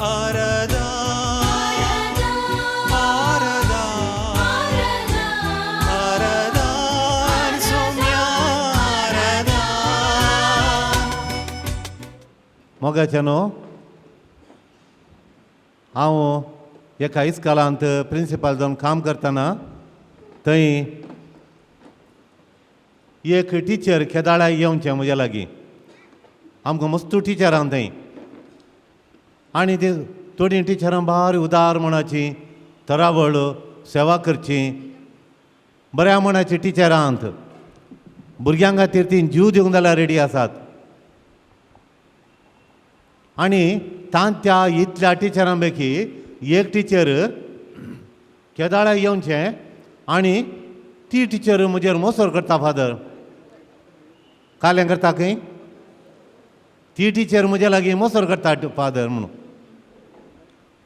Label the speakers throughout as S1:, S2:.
S1: आराधा आराधा आराधा सौम्या आराधा
S2: मोगाच्यानो हांव एका इस्कॉलांत प्रिंसिपल जावन काम करतना थंय एक टिचर केदाळा येवचें म्हज्या लागीं आमकां मस्त टिचर आहा थंय आनी ते थोडीं टिचरां बारी उदार मनाची तरावळ सेवा करची बऱ्या मनाची टिचरां आहात भुरग्यां खातीर तीं जीव दिवंक जाल्यार रेडी आसात आनी त्या इतल्या टिचरां पैकी एक टिचर केदाळा येवचें आनी ती टिचर म्हजेर मोसोर करता फादर कालें करता खंय ती टिचर म्हज्या लागीं मोसोर करता फादर म्हणून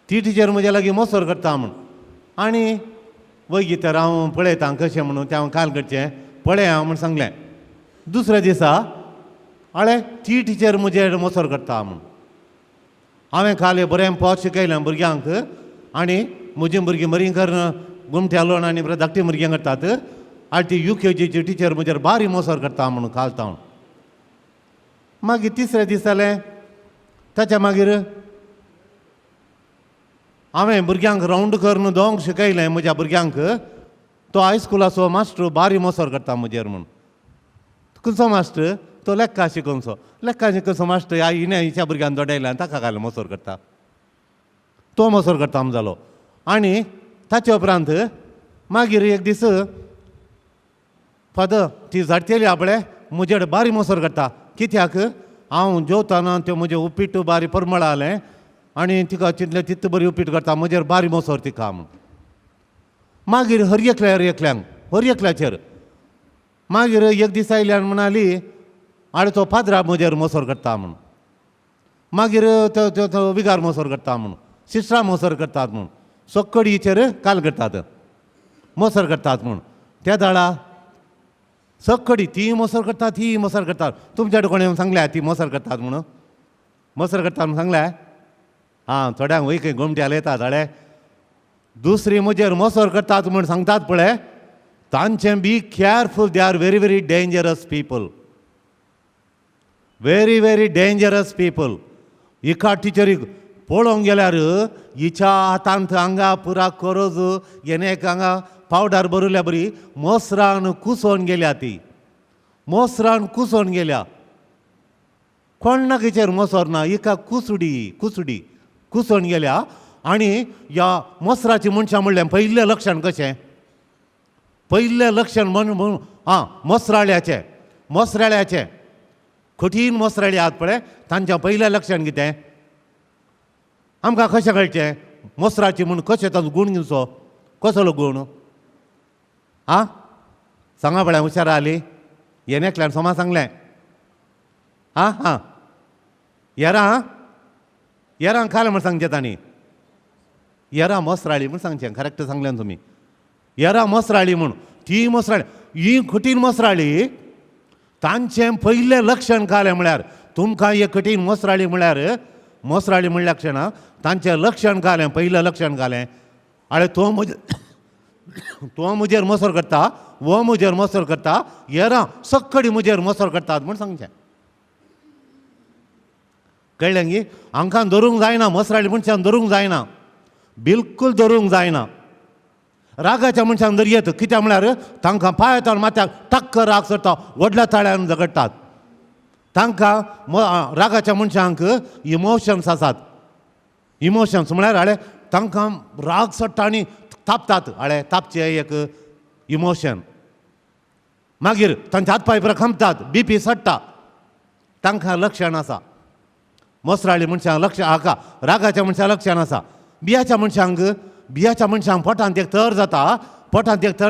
S2: ती टिचर म्हज्या लागीं मोसोर करता म्हूण आनी वयगी तर हांव पळयतां कशें म्हणून तें हांव काल करचें पळय हांव म्हूण सांगलें दुसऱ्या दिसा आळे ती टिचर म्हजेर मोसोर करता म्हूण हांवें काल बरें पोत शिकयलें भुरग्यांक आनी म्हजीं भुरगीं बरीं करून गुमट्या लोण आनी बरें धाकटीं भुरगीं करतात आनी ती UKGची टिचर म्हजेर बारी मोसोर करता म्हणून कालता हांव मागीर तिसरें दीस जालें ताच्या मागीर हांवें भुरग्यांक रावंड करून दोंग शिकयलें म्हज्या भुरग्यांक तो हायस्कुलाचो मास्टर बारी मोसोर करता म्हजेर म्हूण खंयचो मास्टर तो लेक्का शिकोवचो लेक्का शिकोवचो मास्टर हिच्या भुरग्यांक दोडायला आनी ताका घाल मोसोर करता तो मोसोर करता म्हूण जालो आनी ताचे उपरांत मागीर एक दीस फादर ती झाडतेली आपणे म्हजेर बारी मोसोर करता कित्याक हांव जेवताना त्यो म्हजें उपीट बारी परमळ जालें आनी तिका चिंतलें तितली बरी उपीट करता म्हजेर बारी मोसोर तिका म्हूण मागीर हर एकल्याचेर मागीर एक दीस आयली आनी म्हणाली आनी तो फादरा म्हजेर मोसोर करता म्हूण मागीर तो विगार मोसोर करता म्हूण सिस्टरां मोसोर करतात म्हूण सोक्कडीचेर काल करतात मोसोर करतात म्हूण त्या दाळा सोक्कडी ती मोसोर करतात ती मोसोर करतात तुमच्या कडेन कोणें सांगल्या ती मोसोर करतात म्हणून मोसोर करतात म्हणून सांगल्या हां थोड्यांक वय खंय गोमट्याल येतात आळे दुसरी म्हजेर मोसोर करतात म्हूण सांगतात पळय तांचें be careful they are very very dangerous people very very dangerous people एका टिचरीक पळोवंक गेल्यार हिच्या हातांत हांगा पुरा करोज हेणे हांगा पावडर भरुल्या बरी मोसरान कुसोवन गेल्या ती मोसरान कुसोवन गेल्या कोणाकीचेर मोसोर ना एका कुसडी कुसोवन गेल्या आनी ह्या मोसराची मनशां म्हणलें पयलें लक्षण कशें पयलें लक्षण म्हण मोसराळ्याचें कठीण मोसराळी आहात पळय तांचें पयलें लक्षण कितें आमकां कशें कळचें मोसराची म्हूण कशें ताचो गूण घेवचो कसलो गूण आं सांगा पळय हुशार जाली येनेकल्यान सोमा सांगलें आं हां येरां खाल म्हूण सांगचें तांणी येरां मोसराळी म्हूण सांगचें करेक्ट सांगलें तुमी येरां मोसराळी म्हूण ती मोसराळी ही कठीण मोसराळी तांचें पयलें लक्षण कालें म्हळ्यार तुमकां एक कठीण मोसराळी म्हळ्यार मोसराळी म्हणल्या क्षणां तांचें लक्षण कालें पयलें लक्षण कालें आळे तो म्हजेर मोसोर करता वो म्हजेर मोसोर करता येरां सक्कडी म्हजेर मोसोर करतात म्हूण सांगचें कळ्ळें गी हांकां धरूंक जायना मोसराळी मनशान धरूंक जायना बिलकूल धरूंक जायना रागाच्या मनशान धरयेत कित्याक म्हळ्यार तांकां पांयां माथ्याक टक्क राग सरता व्हडल्या ताळ्यान झगडटात तांकां रागाच्या मनशांक इमोशन्स आसात इमोशन्स म्हळ्यार हाळे तांकां राग सडटा आनी तापतात हाळे तापचें एक इमोशन मागीर तांचे हात पांय बरें खंपतात BP सडटा तांकां लक्षण आसा मोसराळी मनशांक लक्ष हाका रागाच्या मनशांक लक्षण आसा बियाच्या मनशांक पोटांत एक तर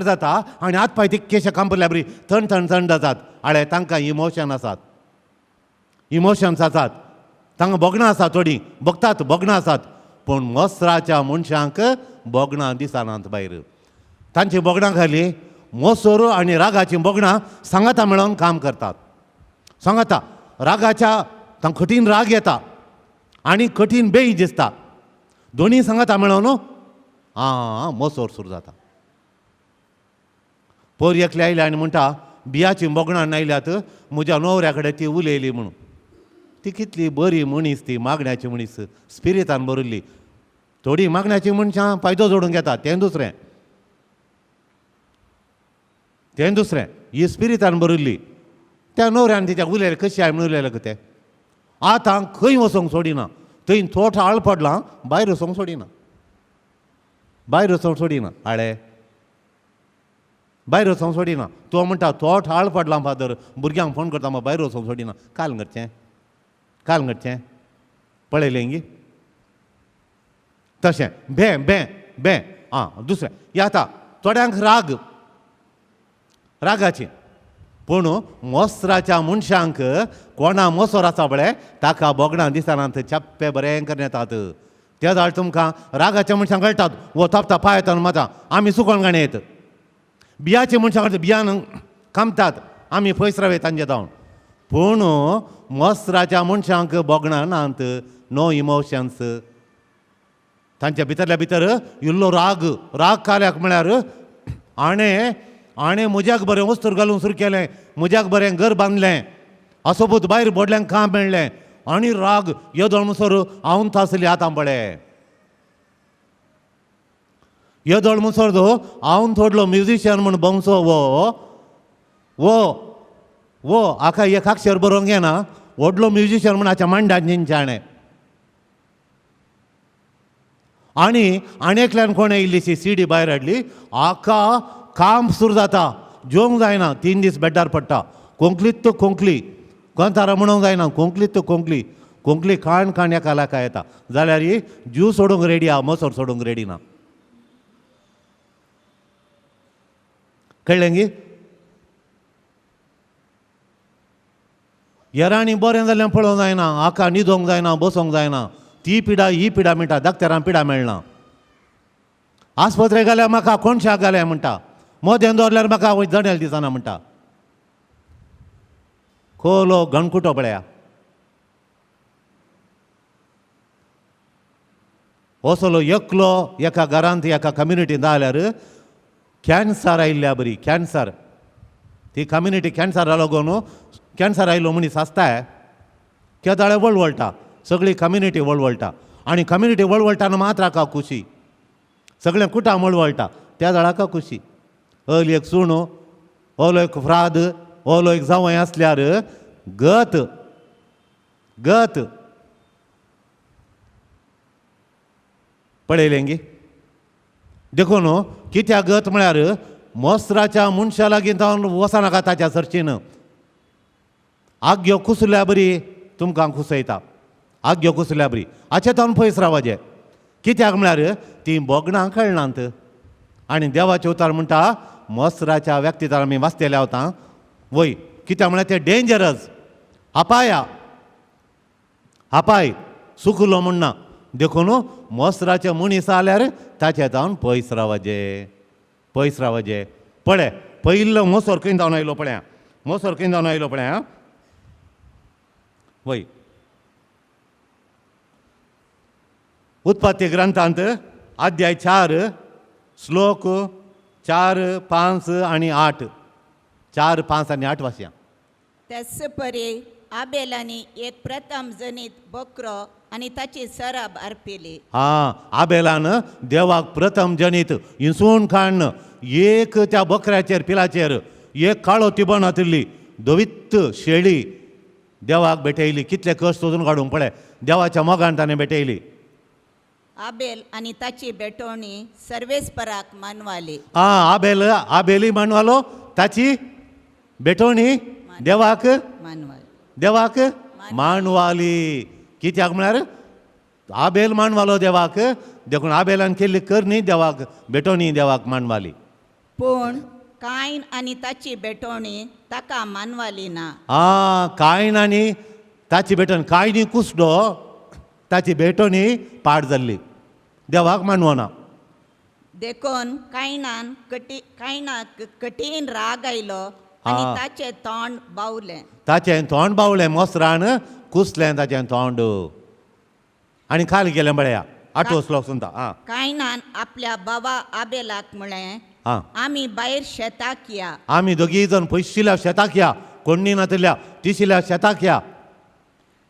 S2: जाता आनी हात पांय तितकेशे कांपल्या बरी थंड जातात हाळे तांकां इमोशन्स आसात तांकां बोगणां आसात थोडीं बगतात बोगणां आसात पूण मोसराच्या मनशांक बोगणां दिसनात भायर तांची बोगणां खाली मोसोर आनी रागाची बोगणां सांगाता मेळोन काम करतात सांगाता रागाच्या तांकां कठीण राग येता आनी कठीण बेज दिसता दोन्ही सांगाता मेळो न्हू आं मोसोर सुरू जाता पोर एकले आयले आनी म्हणटा बियाची मोगणां नायल्यात म्हज्या न्हवऱ्या कडेन ती उलयली म्हणून ती कितली बरी मनीस ती मागण्याची मनीस स्पिरितान बरयल्ली थोडी मागण्याची मनशां फायदो जोडून घेतात तें दुसरें ही स्पिरितान बरयल्ली त्या न्हवऱ्यान तिच्या उलयलें कशी हांवें उलयलें तें आतां खंय वचोंक सोडिना थंय थोट आळ पडलां भायर वचोंक सोडिना हाळे भायर वचोंक सोडिना तो म्हणटा थोट आळ पडलां फादर भुरग्यांक फोन करता म्हाका भायर वचोंक सोडिना काल घडचें पळयलें गी तशें भे आं दुसरें येता थोड्यांक रागाची पूण मोसराच्या मनशांक कोणा मोसोर आसा पळय ताका बोगणां दिसनात चप्पे बरें करून येतात ते जाळ तुमकां रागाच्या मनशांक कळटात वो थापता पांय येता माता आमी सुकोण गाणयत बियाच्या मनशांक बियान कामतात आमी पयस रावय तांचे जावन पूण मोसराच्या मनशांक बोगणां नात नो इमोशन्स तांच्या भितरल्या भितर इल्लो राग काल्याक म्हळ्यार आणे म्हज्याक बरें वस्तूर घालूंक सुरू केलें म्हज्याक बरें घर बांदलें असोबूत भायर बोडल्यांक काम मेळ्ळें आनी राग येदोळ म्हणसर हांव थासली आतां पळय येदोळ म्हणसर हांव थोडलो म्युजिशियन म्हूण बोंगसो वो आका एक अक्षर बरोवंक येना व्हडलो म्युजिशियन म्हूण हाच्या मांड्यात निंचाणे आनी एकल्यान कोणें इल्लीशी सीडी भायर हाडली आका काम सुरू जाता जेवंक जायना 3 दीस बेड्डार पडटा कोंकलीत कोंकली कोंतारा म्हणूंक जायना कोंकलीत कोंकली खाण एका लाका येता जाल्यार ही जीव सोडूंक रेडी आहा मोसोर सोडूंक रेडी ना कळ्ळें गी येराणी बरें जाल्लें पळोवंक जायना आका न्हिदोंक जायना बसोंक जायना ती पिडा ही पिडा म्हणटा दाक्तरां पिडा मेळना आस्पत्रेक घाल्या म्हाका कोणशाक घाल्या म्हणटा मोदें दवरल्यार म्हाका जडेल दिसना म्हणटा खोलो गणकुटो पळया असलो एकलो एका घरांत एका कम्युनिटींत जाल्यार कॅन्सर आयिल्ल्या बरी कॅन्सर ती कम्युनिटी कॅन्सरा लागून कॅन्सर आयिल्लो मनीस आसताय केदाळे वळवळटा सगळी कम्युनिटी वळवळटा आनी कम्युनिटी वळवळटाना मात राका खुशी सगळें कुटां वळवळटा त्या जाणाका खुशी हल एक सुणू ओलो एक फ्राद ओलो एक जावय आसल्यार गत पळयलें गी देखून कित्याक गत म्हळ्यार मोसराच्या मनशा लागीं जावन वचनाका ताच्या सर्चीन आग्यो कुसल्या बरी तुमकां कुसयता आग्यो कुसल्या बरी हाचे जावन पयस रावचें कित्याक म्हळ्यार ती बोगणां कळनात आनी देवाचे उतार म्हणटा मोसराच्या व्यक्तीतार आमी वाचतेले वता वय कित्याक म्हळ्यार तें डेंजरस आपाय सुकलो म्हणना देखून मोसराचे मनीस जाल्यार ताचे जावन पयस रावचें पळय पयलो मोसोर खंय जावन आयलो पळय वय उत्पत्ती ग्रंथांत अध्याय 4 श्लोक 4, 5 आनी 8 4, 5 आनी 8 वाचया
S3: तेच परी आबेलानी एक प्रथम जनीत बकरो आनी ताची सरब अर्पिली
S2: आबेलान देवाक प्रथम जनीत हिंसून काडन एक त्या बकऱ्याचेर पिलाचेर एक काळो तिबण हातिल्ली दवित्त शेळी देवाक भेटयली कितले कश्ट सोदून काडूंक पळय देवाच्या मोगान ताणें भेटयली
S3: आबेल आनी ताची बेटोवणी सर्वेस्पराक मानवाली
S2: आबेली मानवालो ताची बेटोवणी देवाक मानवाली कित्याक म्हळ्यार आबेल मानवालो देवाक देखून आबेलान केल्ली करणी देवाक बेटोवणी देवाक मानवाली
S3: पूण कायन आनी ताची बेटोवणी ताका मानवाली ना
S2: कायन आनी ताची बेटोवणी कायनी कुसडो ताची बेटोवणी पाड जाल्ली देवाक मानवना
S3: देखून कायनाक कठीण राग आयलो आनी ताचें तोंड बावलें
S2: मोसरान कुसलें ताचें तोंड आनी खाल गेलें पळया आठवसलो सुनता आं
S3: कायनान आपल्या बाबा आबेलाक म्हळें
S2: आं
S3: आमी भायर शेताक या.
S2: आमी दोगी जण पयशिल्ल्या शेताक या कोण्णी नातल्या तिशिल्ल्या शेताक या.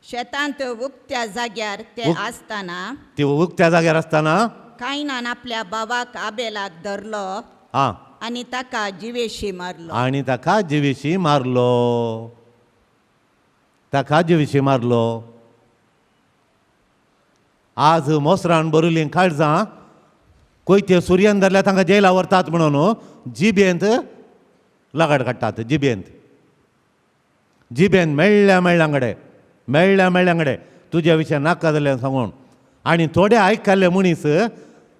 S3: शेतांत उक्त्या जाग्यार ते आसतना
S2: ती उक्त्या जाग्यार आसतना
S3: कायनान आपल्या बाबाक आबेलाक धरलो
S2: आं
S3: आनी ताका जिवेशी मारलो.
S2: आनी ताका जिवेशी मारलो. ताका जिवेशी मारलो. आज मोसरान बरुलीं काळजां कोयते सुर्यान धरल्या तांकां जेला व्हरतात म्हणून जिबेंत लगाड काडटात. जिबेंत मेळ्ळ्या तुज्या विशयान नाका जाल्यार सांगून आनी थोडे आयकल्ले मनीस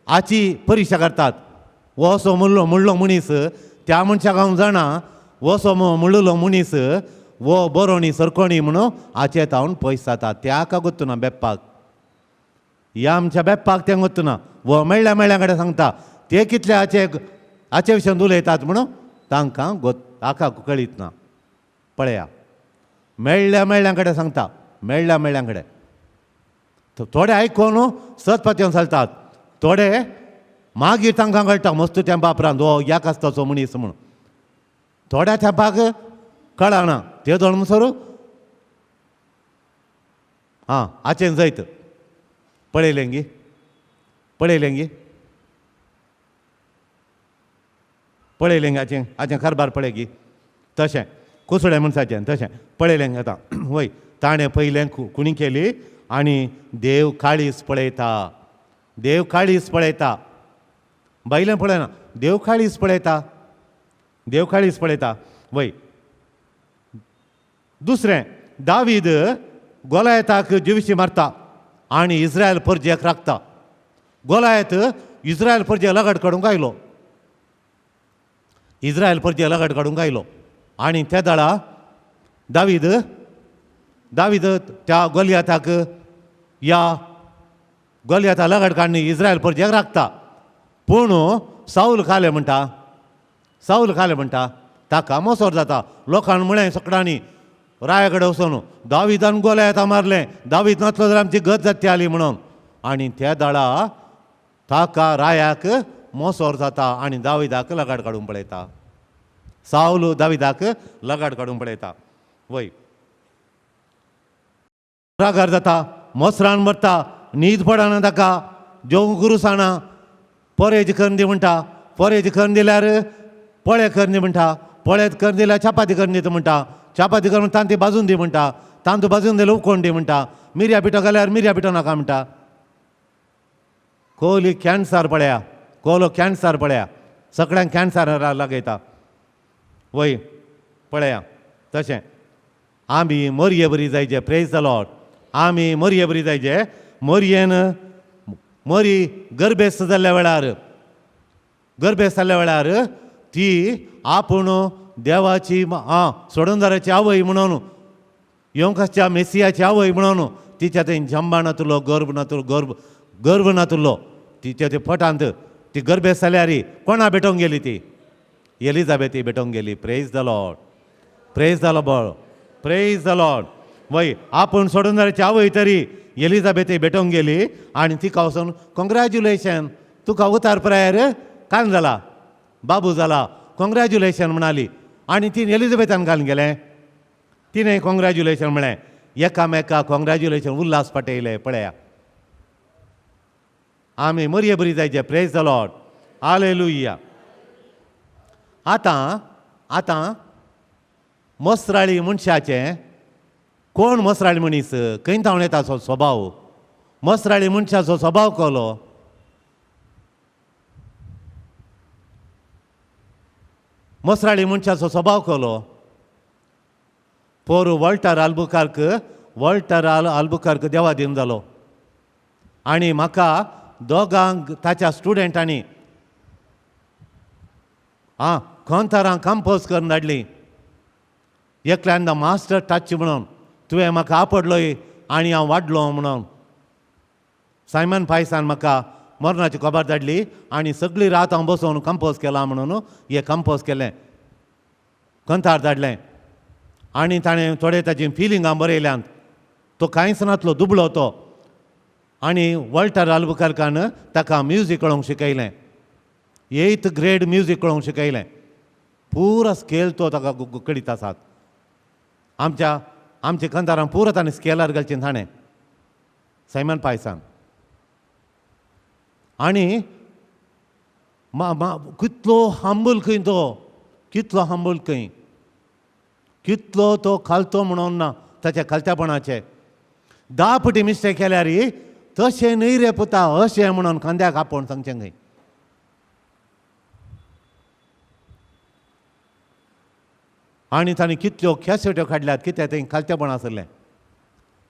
S2: हाची परिक्षा करतात. हो असो म्हणलो मनीस त्या मनशाक हांव जाणा हो असो म्हणलो मनीस वो बरोणी सरकोणी म्हणून हाचेत हांव पयस जाता. त्याका गोत्तू ना बेप्पाक. ह्या आमच्या बेप्पाक तें गोत्तू ना. वो मेळ्ळ्या कडेन सांगता ते कितले हाचे विशयान उलयतात म्हणून तांकां हाका कळीत ना. पळया मेळ्ळ्या कडेन सांगता मेळ्ळ्या कडेन. थोडे आयकोन सतपात्यान चलतात. थोडे मागीर तांकां कळटा मस्त तेंपा उपरांत हो याक आसताचो मनीस म्हणून. थोड्या तेंपाक कळना ते दोन म्हणसर हां हाचें जैत पळयलें गी हाचें कारबार पळय गी. तशें कुसड्या मनशाचें तशें पळयलें आतां वय ताणें पयलें कुणी केली आनी देव काळीज पळयता. बायलें पळयना देव काळीज पळयता. वय दुसरें दावीद गोलायताक जिविशी मारता आनी इस्रायल परजेक राखता. गोलायत इस्रायल परजे लगाड काडूंक आयलो. आनी त्या दाळा दावीद त्या गोलियाताक लगाड काडून इस्रायल परजेक राखता. पूण साऊल खालें म्हणटा ताका मोसोर जाता. लोकांनी म्हळें सकाळांनी राया कडेन वचून दावीदान गोलियाता मारलें. दावीद नासलो जाल्यार आमची गत जाती आली म्हणून. आनी त्या दाळा ताका रायाक मोसोर जाता आनी दावीदाक लगाड काडून पळयता. साऊल दावीदाक लगाड काडून पळयता. वय रागार जाता. मोसरान मरता. न्हीद पडना ताका. जेवंक गुरुसाना पोरेज करून दी म्हणटा. पोरेज करून दिल्यार पोळे करून दी म्हणटा. पोळेत करून दिल्यार चपाती करून दिता म्हणटा. चपाती करून तांती भाजून दी म्हणटा. तांतू भाजून दिल्यार उकोवन दी म्हणटा. मिरया पिठो घाल्यार मिरया पिठो नाका म्हणटा. कोलो कॅन्सर पळया सगळ्यांक कॅन्सर लागयता. वय पळया तशें आमी मोरये बरी जायचे. Praise the Lord. आमी मोरये बरी जायचे. मोरी गर्भेस्त जाल्ल्या वेळार ती आपूण देवाची सोडूनदाराची आवय म्हणून योंकाच्या मेसियाची आवय म्हणून तिच्या थंय जंबा नातुरलो गर्भ नातुरलो. तिच्या ते पोटांत ती गर्भेस्त जाल्यार कोणा भेटोवंक गेली ती एलिझाबेथी भेटोवंक गेली. Praise the Lord. वय आपूण सोडूनदाराची आवय तरी एलिझाबेथी भेटोवंक गेली आनी तिका वचून कॉंग्रॅच्युलेशन तुका उतार प्रायर कान जाला बाबू जाला कॉंग्रॅच्युलेशन म्हणाली. आनी ती एलिझाबेथान घालून गेलें. तिणें कॉंग्रॅच्युलेशन म्हळें. एकामेकाक कॉंग्रॅच्युलेशन उल्हास पटयले. पळया आमी मोरये बरी जायचे. Praise the Lord. हालेलुया. आतां मोसराळी मनशाचें कोण मोसराळी मनीस खंय थावन येता स्वभाव. मोसराळी मनशाचो स्वभाव कसलो. पोर वॉल्टर आल्बुकार्क देवादीन जालो. आनी म्हाका दोगांक ताच्या स्टुडंटांनी खंतारां कंपोज करून धाडली. एकल्यांदा मास्टर टच म्हणून तुवें म्हाका आपडलोय आनी हांव वाडलो म्हणून. सायमन पायसान म्हाका मरणाची खबर धाडली आनी सगळी रात हांव बसोवन कंपोज केलां म्हणून हें कंपोज केलें खंतार धाडलें. आनी ताणें थोडे ताची फिलिंगां बरयल्यांत. तो कांयच नासलो दुबळो तो. आनी वॉल्टर आल्बुकर्कान ताका म्युजीक कळोवंक शिकयलें 8th ग्रेड म्युजीक कळोवंक शिकयलें पुरो स्केल तो ताका करीत आसात आमच्या कंदारां पुरो ताणें स्केलार घालचें ताणें सैमन पायसान आनी कितलो हंबल खंय तो कितलो हंबल खंय कितलो तो खालतो म्हणून ना ताच्या खालत्यापणाचे 10 फावटी मिस्टेक केल्यार तशें न्ही रे पुता अशें म्हणून खांद्याक आपोवन सांगचें खंय आनी ताणें कितल्यो कॅसेट्यो काडल्यात कित्याक थंय खालतेपण आसलें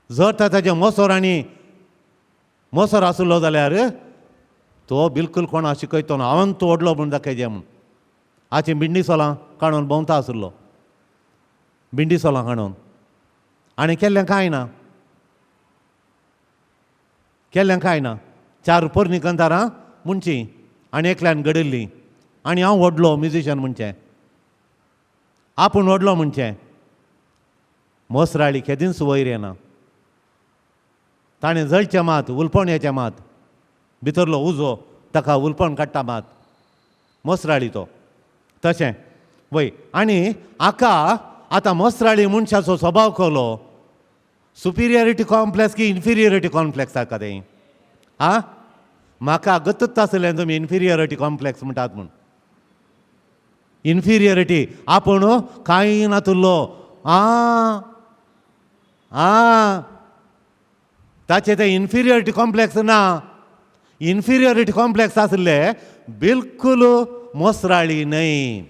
S2: जर तर ताचे मोसोर आसलो जाल्यार तो बिलकूल कोणाक शिकयतो ना हांवें तो ओडलो म्हूण दाखयचें म्हूण आजची बिंडी सोलां काडून भोंवता आसलो बिंडी सोलां काडून आनी केल्लें कांय ना 4 पोरणी कंदारां म्हणची आनी एकल्यान घडयल्लीं आनी हांव व्हडलो म्युजिशियन म्हणचें आपूण व्हडलो म्हणचें मोसराळी केदींच वयर येना ताणें जळचें मात उलपण्याचें मात भितरलो उजो ताका उलपण काडटा मात मोसराळी तो तशें वय आनी हाका आतां मोसराळी मनशाचो स्वभाव कसलो सुपिरियरिटी कॉम्प्लेक्स की इन्फिरियरिटी कॉम्प्लेक्स हाका तें म्हाका गतत आसलें तुमी इन्फिरियरिटी कॉम्प्लेक्स म्हणटात म्हूण इन्फिरियरिटी आपूण कांय नातुल्लो ताचें तें इन्फिरियरिटी कॉम्प्लेक्स ना इन्फिरियरिटी कॉम्प्लेक्स आसले बिलकूल मोसराळी न्हय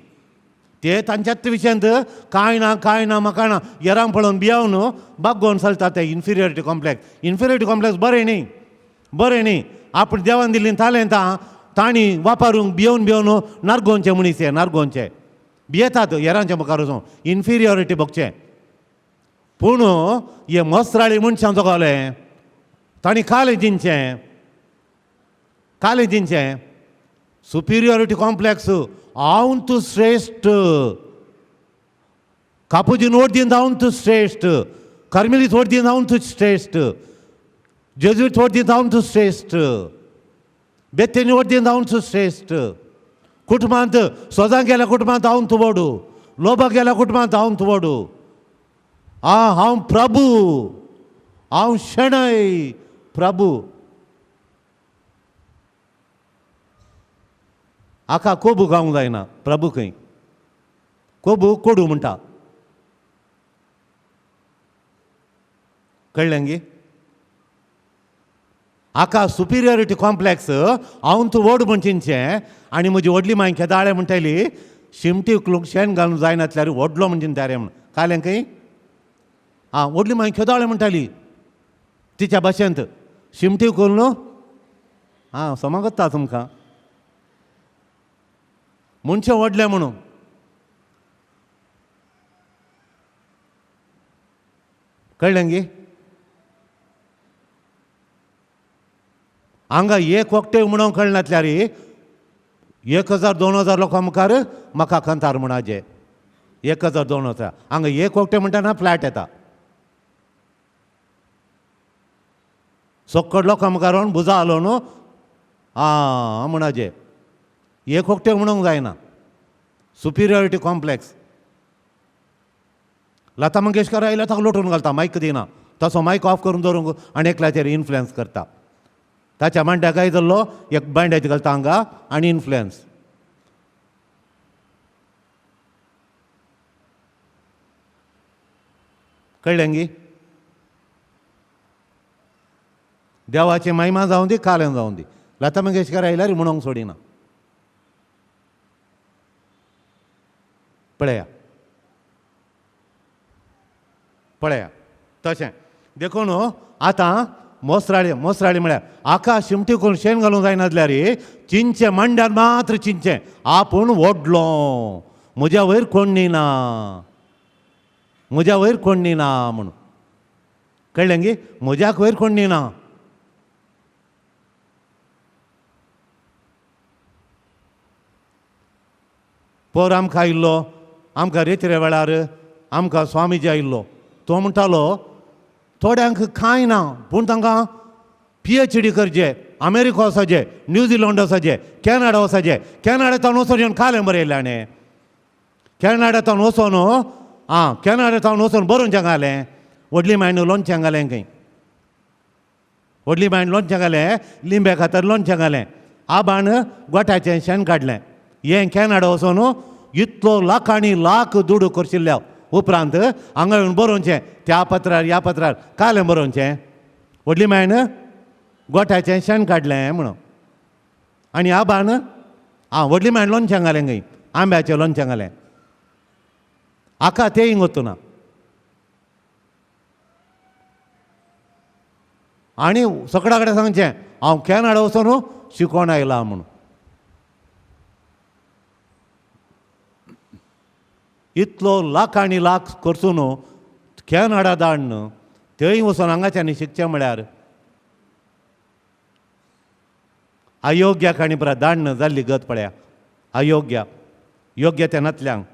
S2: ते तांच्याच विशयांत कांय ना म्हाका ना येरांक पळोवन भियावन बागोवन चलता ते इन्फिरियरिटी कॉम्प्लेक्स बरें न्ही आपूण देवान दिल्लीं तालेंतां तांणी वापरूंक भियोवन नारगोवचें मनीस हे नारगोवचें भियेतात येरांच्या मुखार वचून इन्फिरियरिटी भोगचें पूण हे मोसराळी मनशांचो कोलें तांणी कालें जिंचें सुपिरियरिटी कॉम्प्लेक्स हांव तूं श्रेश्ठ कापुजीन वोट हांव तूं श्रेश्ठ कर्मिलीत वोट हांव तूं श्रेश्ठ जेजुईत वोट हांव तूं श्रेश्ठ बेत्तेनी वोट हांव तूं श्रेश्ठ कुटुंबांत सोजांक गेल्या कुटुंबांत हांव तूं व्हडू लोभाक गेल्या कुटुंबांत हांव तूं व्हडू हांव प्रभू हांव शेणय प्रभू हाका कोबू गावंक जायना प्रभू खंय कोबू कोडू म्हणटा कळ्ळें गे हाका सुपिरियरिटी कॉम्प्लेक्स हांव तूं व्हड म्हणचें आनी म्हजी व्हडली मांय केदाळे म्हणटाली शिमटी उखलूंक शेण घालूंक जायनातल्यार व्हडलो म्हणचें त्यारे म्हण कालें खंय व्हडली मांय केदाळे म्हणटाली तिच्या भाशेंत शिमटी उखलून समजता तुमकां मनशें व्हडलें म्हणून कळ्ळें गे हांगा एक वखटें म्हणून कळनातल्यार 1000-2000 लोकां मुखार म्हाका कंतार म्हणाजे 1000-2000 हांगा एक वखटें म्हणटाना फ्लॅट येता सोक्कड लोकां मुखार व्हरून भुजा हालोवन म्हणाजे एक वखटें म्हणूंक जायना सुपिरियरिटी कॉम्प्लेक्स लता मंगेशकर आयल्या ताका लोटून घालता मायक दिना तसो मायक ऑफ करून दवरूंक आनी एकल्याचेर इन्फ्लुएन्स करता ताच्या मांड्याक काय जाल्लो एक बांड्याचेर घालता हांगा आनी इन्फ्लुएन्स कळ्ळें गी देवाची महिमा जावं दी कालें जावं दी लता मंगेशकर आयल्यार म्हणूंक सोडिना पळया तशें देखून आतां मोसराळी म्हळ्यार हाका शिमटी करून शेण घालूंक जायनासल्यार चिंचें मांड्यार मात्र चिंचें आपूण व्हडलो म्हज्या वयर कोण न्हिना म्हणून कळ्ळें गे म्हज्याक वयर कोण न्हिना पोर आमकां आयिल्लो आमकां रेत्रे वेळार आमकां स्वामीजी आयिल्लो तो म्हणटालो थोड्यांक कांय ना पूण तांकां PhD करचे अमेरिका वचचे न्यूझिलंड वचचे कॅनडा वचचे कॅनडांतल्यान वचून येवन कालें बरयलें आणे कॅनडांतल्यान वचून कॅनडांतल्यान वचून बरोवचें घालें व्हडली मायन लोणचें घालें खंय व्हडली मायन लोणचें घालें लिंबे खातर लोणचें घालें आबाण गोठ्याचें शेण काडलें हें कॅनडा वचून इतलो लाखांनी लाख दुडू करशिल्ल्या उपरांत हांगा येवन बरोवचें त्या पत्रार ह्या पत्रार कालें बरोवचें व्हडली मायन गोठ्याचें शेण काडलें म्हणून आनी आबान व्हडली मायन लोणचें घालें खंय आंब्याचें लोणचें घालें हाका तें हिंग वचूं ना आनी सगळ्या कडेन सांगचें हांव कॅनडा वचून शिकोवन आयलां म्हणून इतलो लाख आनी लाख करसून कॅनडा धाडन थंय वचून हांगाच्यानी शिकचें म्हळ्यार अयोग्याक आनी परत धाडन जाल्ली गत पळया अयोग्य योग्य त्या नातल्यांक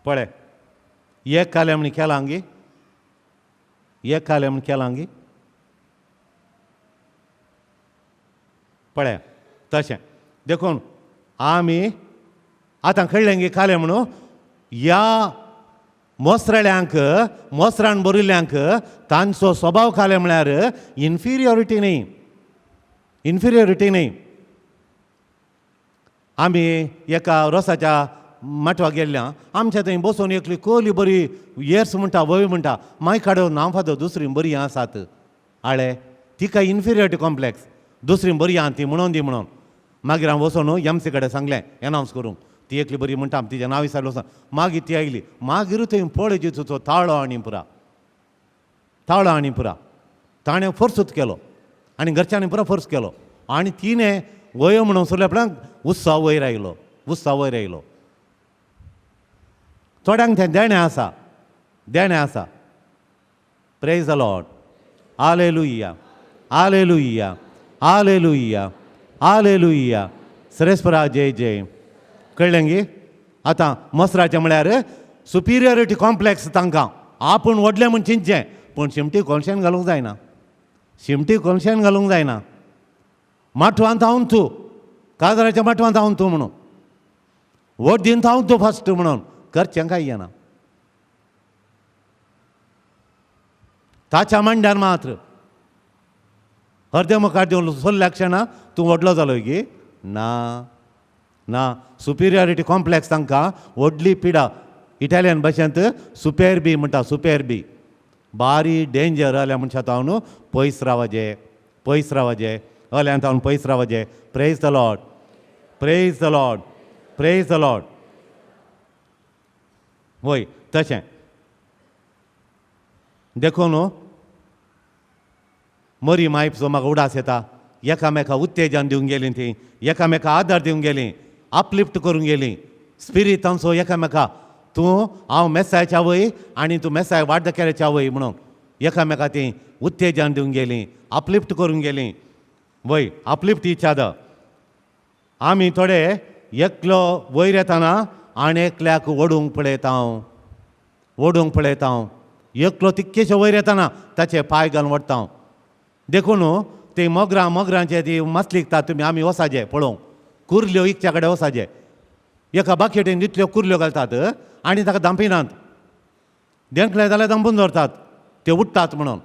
S2: पळय एक कालें म्हण केलां गी एक कालें म्हण केलां गी पळय तशें देखून आमी आतां कळ्ळें गी कालें म्हणून ह्या मोसराळ्यांक मोसरान बरयल्ल्यांक तांचो स्वभाव कालें म्हळ्यार इन्फिरियॉरिटी न्ही आमी एका रोसाच्या माटवाक गेल्ल्या आमच्या थंय बसून एकली कोली बरी येर्स म्हणटा वय म्हणटा मागीर काडून नांव फादो दुसरी बरी आसात आळे तिका इन्फिरियॉरिटी कॉम्प्लेक्स दुसरी बरी आहा ती म्हणून दी म्हणून मागीर हांव वचून एमसी कडेन सांगलें एनावन्स करूंक ती एकली बरी म्हणटा तिचें नांव विचारलें वचून मागीर ती आयली मागीर थंय पळय तुजो ताळो आनी पुरा ताणें फोर्सूच केलो आनी घरच्यांनी पुरो फोर्स केलो आनी तिणें वयो म्हणून सोडल्या उपरांत उत्सव वयर आयलो थोड्यांक तें देणें आसा praise the Lord hallelujah hallelujah hallelujah hallelujah सरेस्परा जय जय कळ्ळें गी आतां मसराचें म्हळ्यार सुपिरियरिटी कॉम्प्लेक्स तांकां आपूण व्हडलें म्हूण चिंतचें पूण शिमटी कोळशेन घालूंक जायना माटवांत हांव तूं काजराच्या माटवांत हांव तूं म्हणून वोट दिवन हांव तूं फस्ट म्हणून करचें काय येना ताच्या मांड्यार मात्र अर्दे मुखार दिवन सोल्ल्या क्षणा तूं व्हडलो जालो गी ना सुपिरियरिटी कॉम्प्लेक्स तांकां व्हडली पिडा इटालियन भाशेंत सुपेरबी म्हणटा सुपेरबी बारी डेंजर जाल्या मनशां हांव पयस रावजे अल्यांत हांव पयस रावजे praise the Lord praise the Lord praise the Lord वय तशें देखून मरी मायपचो म्हाका उडास येता एकामेका उत्तेजन दिवंक गेलीं तीं एकामेका आदार दिवंक गेलीं अपलिफ्ट करूंक गेलीं स्पिरीट तांचो एकामेका तूं हांव मेसायाच्या वय आनी तूं मेसाय वाड केल्याच्या वय म्हणून एकामेका तीं उत्तेजन दिवंक गेलीं अपलिफ्ट करूंक गेलीं वय अपलिफ्ट इच अदर आमी थोडे एकलो वयर येताना आनी एकल्याक ओडूंक पळयता हांव एकलो तितकेशे वयर येताना ताचे पांय घालून ओडटा हांव देखून ते मोगरांचे ती मस्त लिखतात तुमी आमी वसाजे पळोवंक कुर्ल्यो इकच्या कडेन वसाजे एका बाकेटीन इतल्यो कुर्ल्यो घालतात आनी ताका दांपिनात देंकले जाल्यार दांपून दवरतात ते उठतात म्हणून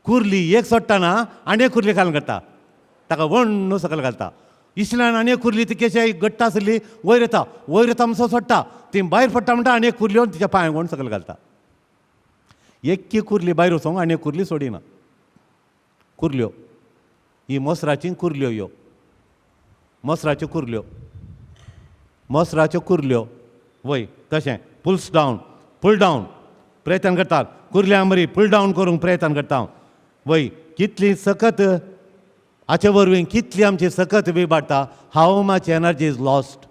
S2: कुर्ली एक सोडटाना आनी एक कुर्ली घालून काडटा ताका वण्ण सकयल घालता इस्ल्यान आनी एक कुर्ली तिकेशे घट्ट आसली वयर येता म्हणसो सोडटा ती भायर पडटा म्हणटा आनी एक कुर्ली तिच्या पांयांक वण्ण सकयल घालता एक्की कुर्ली भायर वचोंक आनी एक कुर्ली सोडिना कुर्ल्यो ही मोसराची कुर्ल्यो ह्यो मोसराच्यो कुर्ल्यो वय तशें पुल डावन प्रयत्न करतात कुर्ल्यांक बरी पुल डावन करूंक प्रयत्न करता वय कितली सकत हाचे वरवीं कितली आमची सकत विबाडटा हाव मच एनर्जी इज लॉस्ट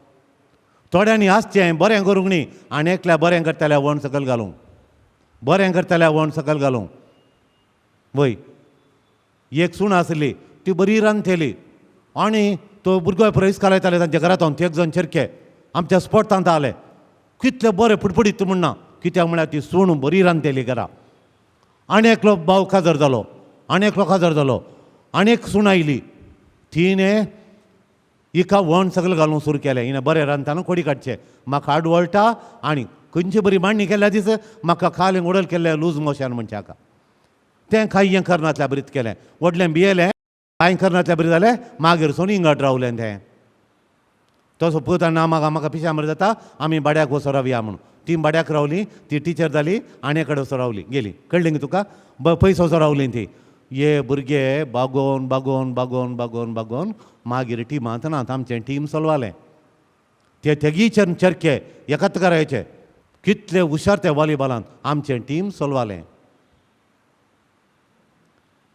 S2: थोड्यांनी आसचें बरें करूंक न्ही आनी एकल्या बरें करतल्या वण सकयल घालूंक वय एक सूण आसली ती बरी रांदतेली आनी तो भुरगो प्रवेश घालयताले तांच्या घरांत एक जण चेरके आमच्या स्पोर्टांत आले कितले बरें फुडफुडीत म्हणना कित्याक म्हळ्यार ती सूण बरी रांदतेली घरा आनी एकलो भाव काजर जालो, आनी एकलो काजर जालो, आनी एक सूण आयली. तिणें हिका वण सगळें घालूंक सुरू केलें. हिणें बरें रांदतना कोडी काडचें, म्हाका आडवळटा आनी खंयची बरी मांडणी केल्या दीस म्हाका खालें उडल केल्लें लूज मोशन म्हणचे हाका. तें कांय करनातल्या बरीत केलें, व्हडलें भियेलें, कांय करनातल्या बरी जालें, मागीर सोन इंगट रावलें तें. तसो पळयतना म्हाका पिश्यां बरें जाता, आमी बाड्याक वचो रावया म्हणून. ती बाड्याक रावली, ती टिचर जाली, आनी कडेन वचो रावली, गेली. कळ्ळें न्ही तुका? पयस वचो रावली ती. हे भुरगे बागोवन बागोवन बागोवन बागोवन बागोवन मागीर टिमांत नात आमचें टीम चलवालें. ते तेगीचे चरके एकाच करायचे. कितले हुशार ते वॉलीबॉलांत आमचें टीम चलवालें.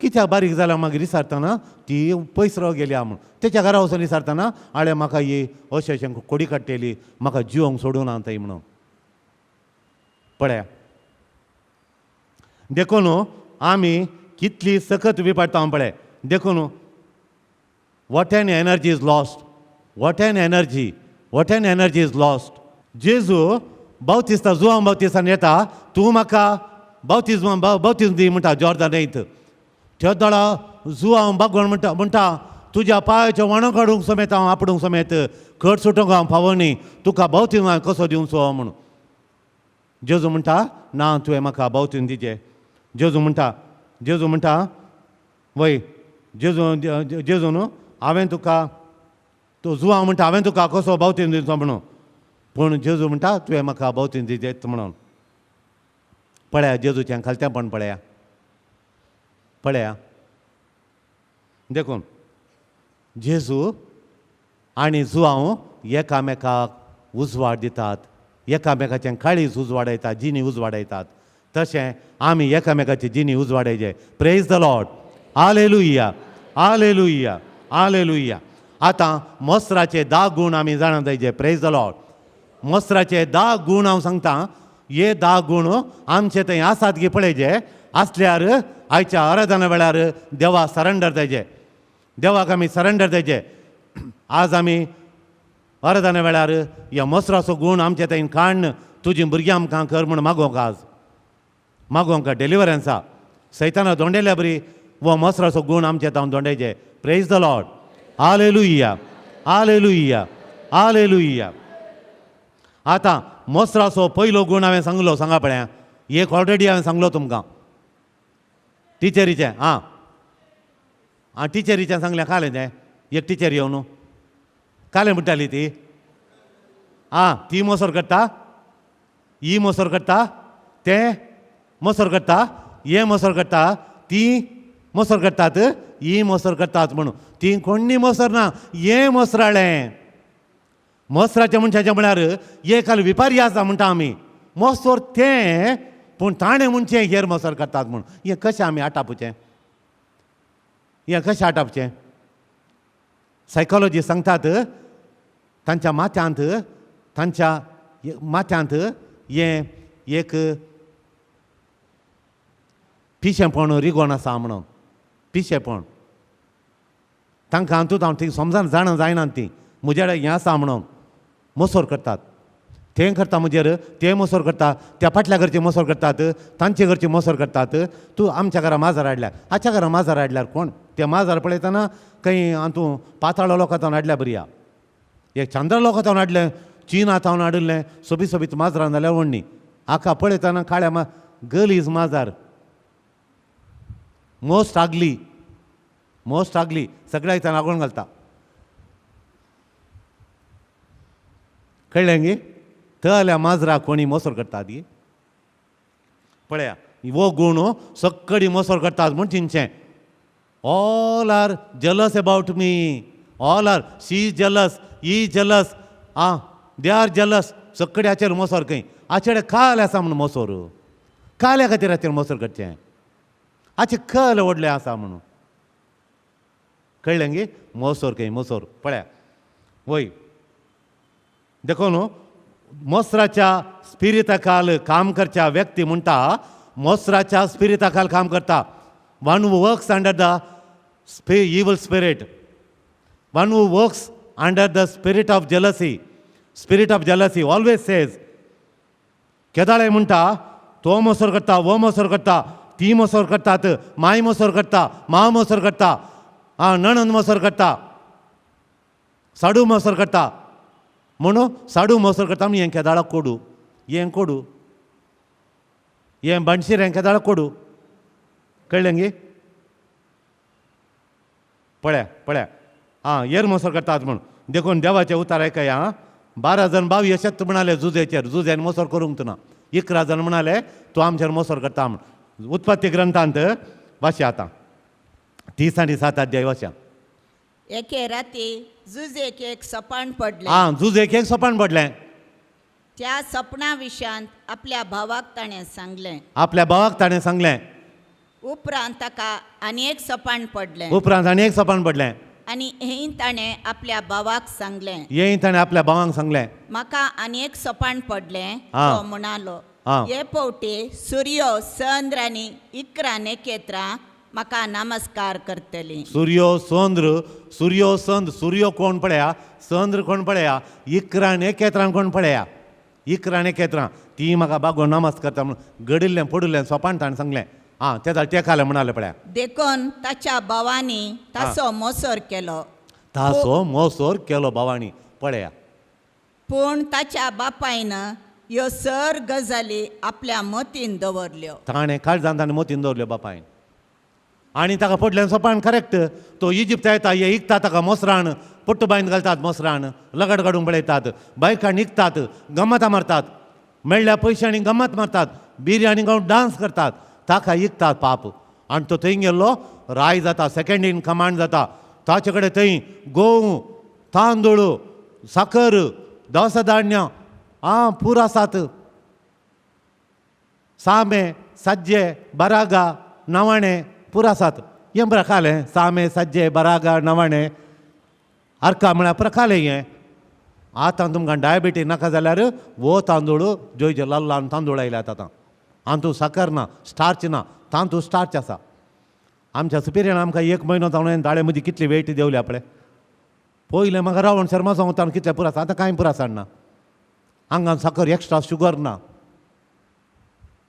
S2: कित्याक बारीक जाल्यार मागीर विचारतना ती पयस राव गेल्या म्हूण. तेच्या घरा वचून विचारतना आळे म्हाका ही अशें अशें कोडी काडटली, म्हाका जिवंक सोडून थंय म्हणून. पळया देखून आमी कितली सखत विपडटा पळय. देखून what an energy is lost, what an energy is lost. जेजू बावतिस्ता जुवां बावतिस्तान येता, तूं म्हाका बावतिस्म दी म्हणटा जॉर्दान न्हंयत. त्या दोळा जुवां बागोवन म्हणटा तुज्या पांयाचे वणो काडूंक समेत हांव आपणूंक समेत कट सुटूंक हांव फावोनी, तुका बावतिस्म कसो दिवचो म्हणून. जेजू म्हणटा ना, तुवें म्हाका बावतिस्म दिचें. जेजू म्हणटा वय जेजून हांवें तुका, तो जुवां म्हणटा हांवें तुका कसो बावतिस्म दिवचो म्हणून. पूण जेजू म्हणटा तुवें म्हाका बावतिस्म दिचें म्हणून. पळया जेजूचें खालतेपण पळया. देखून जेजू आनी जुवांव एकामेकाक उजवाड दितात, एकामेकाचें काळीज उजवाडयतात, जिणी उजवाडयतात. तशें आमी एकामेकाची जिणी उजवाडयचे. Praise the Lord. Hallelujah, hallelujah, hallelujah. आतां मोस्राचे 10 गूण आमी जाणा जायचे. Praise the Lord. मोस्राचे 10 गूण हांव सांगता. हे 10 गूण आमचे थंय आसात गी पळयचे. आसल्यार आयच्या आराधना वेळार देवा सरेंडर जायचे, देवाक आमी सरेंडर जायचे. आज आमी आराधना वेळार ह्या मोसराचो गूण आमचे थंय काडून तुजीं भुरगीं आमकां कर म्हूण मागोवंक. आज मागोवंक डेलिव्हरन्सा सैताना दोंडयल्या बरी वो मोसराचो गूण आमचे तावन दोंडयचे. Praise the Lord. Hallelujah, hallelujah, hallelujah. आतां मोसराचो पयलो गूण हांवें सांगलो, सांगा पळया. एक ऑलरेडी हांवें सांगलो तुमकां टिचरीचें. टिचरीचें सांगलें कालें तें. एक टिचर येवन कालें म्हणटाली ती. ती मोसोर करता, ही मोसोर करता, तें मोसोर करता, हे मोसोर करता, ती मोसोर करतात, ही मोसोर करतात म्हणून. ती कोणी मोसोर ना, हें मोसराळें. मोसराच्या मनशाचें म्हळ्यार हे काल विपारी आसा म्हणटा आमी. मोसोर तें, पूण ताणें म्हणचें हेर मोसोर करतात म्हूण. हें कशें आमी आटापुचें? हें कशें आटापचें? सायकोलॉजी सांगतात तांच्या माथ्यांत हें एक पिशेपण रिगोन आसा म्हणून. पिशेपण तांकां हातूंत ती समजान जाणा जायना. ती म्हज्या हें आसा म्हणून मोसोर करतात. तें करता म्हजेर, तें मोसोर करता, त्या फाटल्या घरचे मोसोर करतात, तांचे घरचे मोसोर करतात. तूं आमच्या घरा माजर हाडल्यार, हाच्या घरा माजर हाडल्यार कोण? तें माजर पळयतना खंय हातूं पाताळ लोकांतावन हाडल्या बरी आहा. एक चांद्र लोकांतावन हाडलें, चीनातावन हाडिल्लें सोबीत माजरां जाल्यार व्हडणी. हाका पळयतना काळ्या गलीज माजर. मोस्ट आगली सगळ्या हितान लागून घालता. कळ्ळें गे? थळ्या माजराक कोणी मोसोर करतात गे. पळया वो गूण सक्कडी मोसोर करतात म्हूण चिंतचें. All are jealous about me, all are she is jealous, he is jealous, they are jealous. सक्कडी हाचेर मोसोर खंय? हाचेडे खाल आसा म्हूण मोसोर. काल्या खातीर हाचेर मोसोर करचें. हाचे खल व्हडलें आसा म्हणून. कळ्ळें गे? मोसोर खंय मोसोर. पळया वय देखून मोसराच्या स्पिरिताखाल काम करच्या व्यक्ती म्हणटा मोसराच्या स्पिरिताखाल काम करता. One who works under the evil spirit, one who works under the spirit of jealousy always says, केदाळे म्हणटा तो मोसोर करता, वो मोसोर करता, ती मोसोर करतात माय मोसोर करता माव मोसोर करता नणंद मोसोर करता साडू मोसोर करता म्हणून साडू मोसोर करता आमी हें केदाळाक कोडू हें कोडू हें बणशीर हें केदाळाक कोडू कळ्ळें गे पळ्या येर मोसोर करतात म्हूण देखून देवाचें उतार आयकया 12 जण भाव यशत म्हणाले जुजेन मोसोर करूंक ना 11 जण म्हणाले तूं आमचेर मोसोर करता म्हूण उत्पत्ती ग्रंथांत वाचया आतां 30 आनी 7 अध्याय वाचया
S3: एके राती जुजेक एक सपान पडलें
S2: जुजेक एक सोपान पडलें
S3: त्या सपना विशांत आपल्या भावाक ताणें सांगलें
S2: आपल्या भावाक ताणें सांगलें
S3: उपरांत ताका आनी एक सपान पडलें
S2: उपरांत आनी एक सोपान पडलें
S3: आनी हें ताणें आपल्या भावाक सांगलें
S2: हें ताणें आपल्या भावाक सांगलें
S3: म्हाका आनी एक सपान पडलें
S2: आ.
S3: तो म्हणालो
S2: आ.
S3: हे पवटे सूर्यो चंद्र आनी इकरा नखेत्रां म्हाका नमस्कार करतलीं
S2: सूर्यो चंद्र सूर्यो कोण पळया चंद्र कोण पळया इकरा नखेत्रां कोण पळया इकरा नखेत्रां ती म्हाका बागोवन नमस्कार करता म्हणून गडिल्लें पडिल्लें सोपान ताणें सांगलें तें तेकालें म्हणालें पळया
S3: देखून ताच्या भावांनी ताचो मोसोर केलो
S2: ताचो मोसोर केलो भावानी पळया
S3: पूण ताच्या बापायन ह्यो सर गजाली आपल्या मतीन दवरल्यो
S2: ताणें काळजांत ताणें मोतीन दवरल्यो बापायन आनी ताका पडलें सोपान करेक्ट तो इजिप्त येता हे इकता ताका मोसरान पट्टू बांयन घालतात मोसरान लगड काडूंक पळयतात बायकां निकतात गम्मतां मारतात मेळ्ळ्या पयशांनी गम्मत मारतात बिर्याणी गावून डान्स करतात ताका इकतात पाप आनी तो थंय गेल्लो राय जाता सेकंड इन कमांड जाता ताचे कडेन थंय गोव तांदूळ साकर दवस धान्य पूर आसात सामे सज्जे बरागा नवाणे पूर आसात हें प्रकालें सामे सज्जे बरागा नवाणे अर्का म्हळ्यार प्रकालें हें आतां तुमकां डायबिटीज नाका जाल्यार वो तांदूळ ज्यो लल्लान तांदूळ आयल्यात आतां तांतूं साकर ना स्टार्च ना तांतूं स्टार्च आसा आमच्या सुपिरियन आमकां 1 म्हयनो जावन हांवें दाळे मदीं कितली वेट देंवल्या पळय पयलें म्हाका रावण शर्मा सांगता कितलें पुरो आसा आतां कांय पुरो आसना आंगान साकर एक्स्ट्रा शुगर ना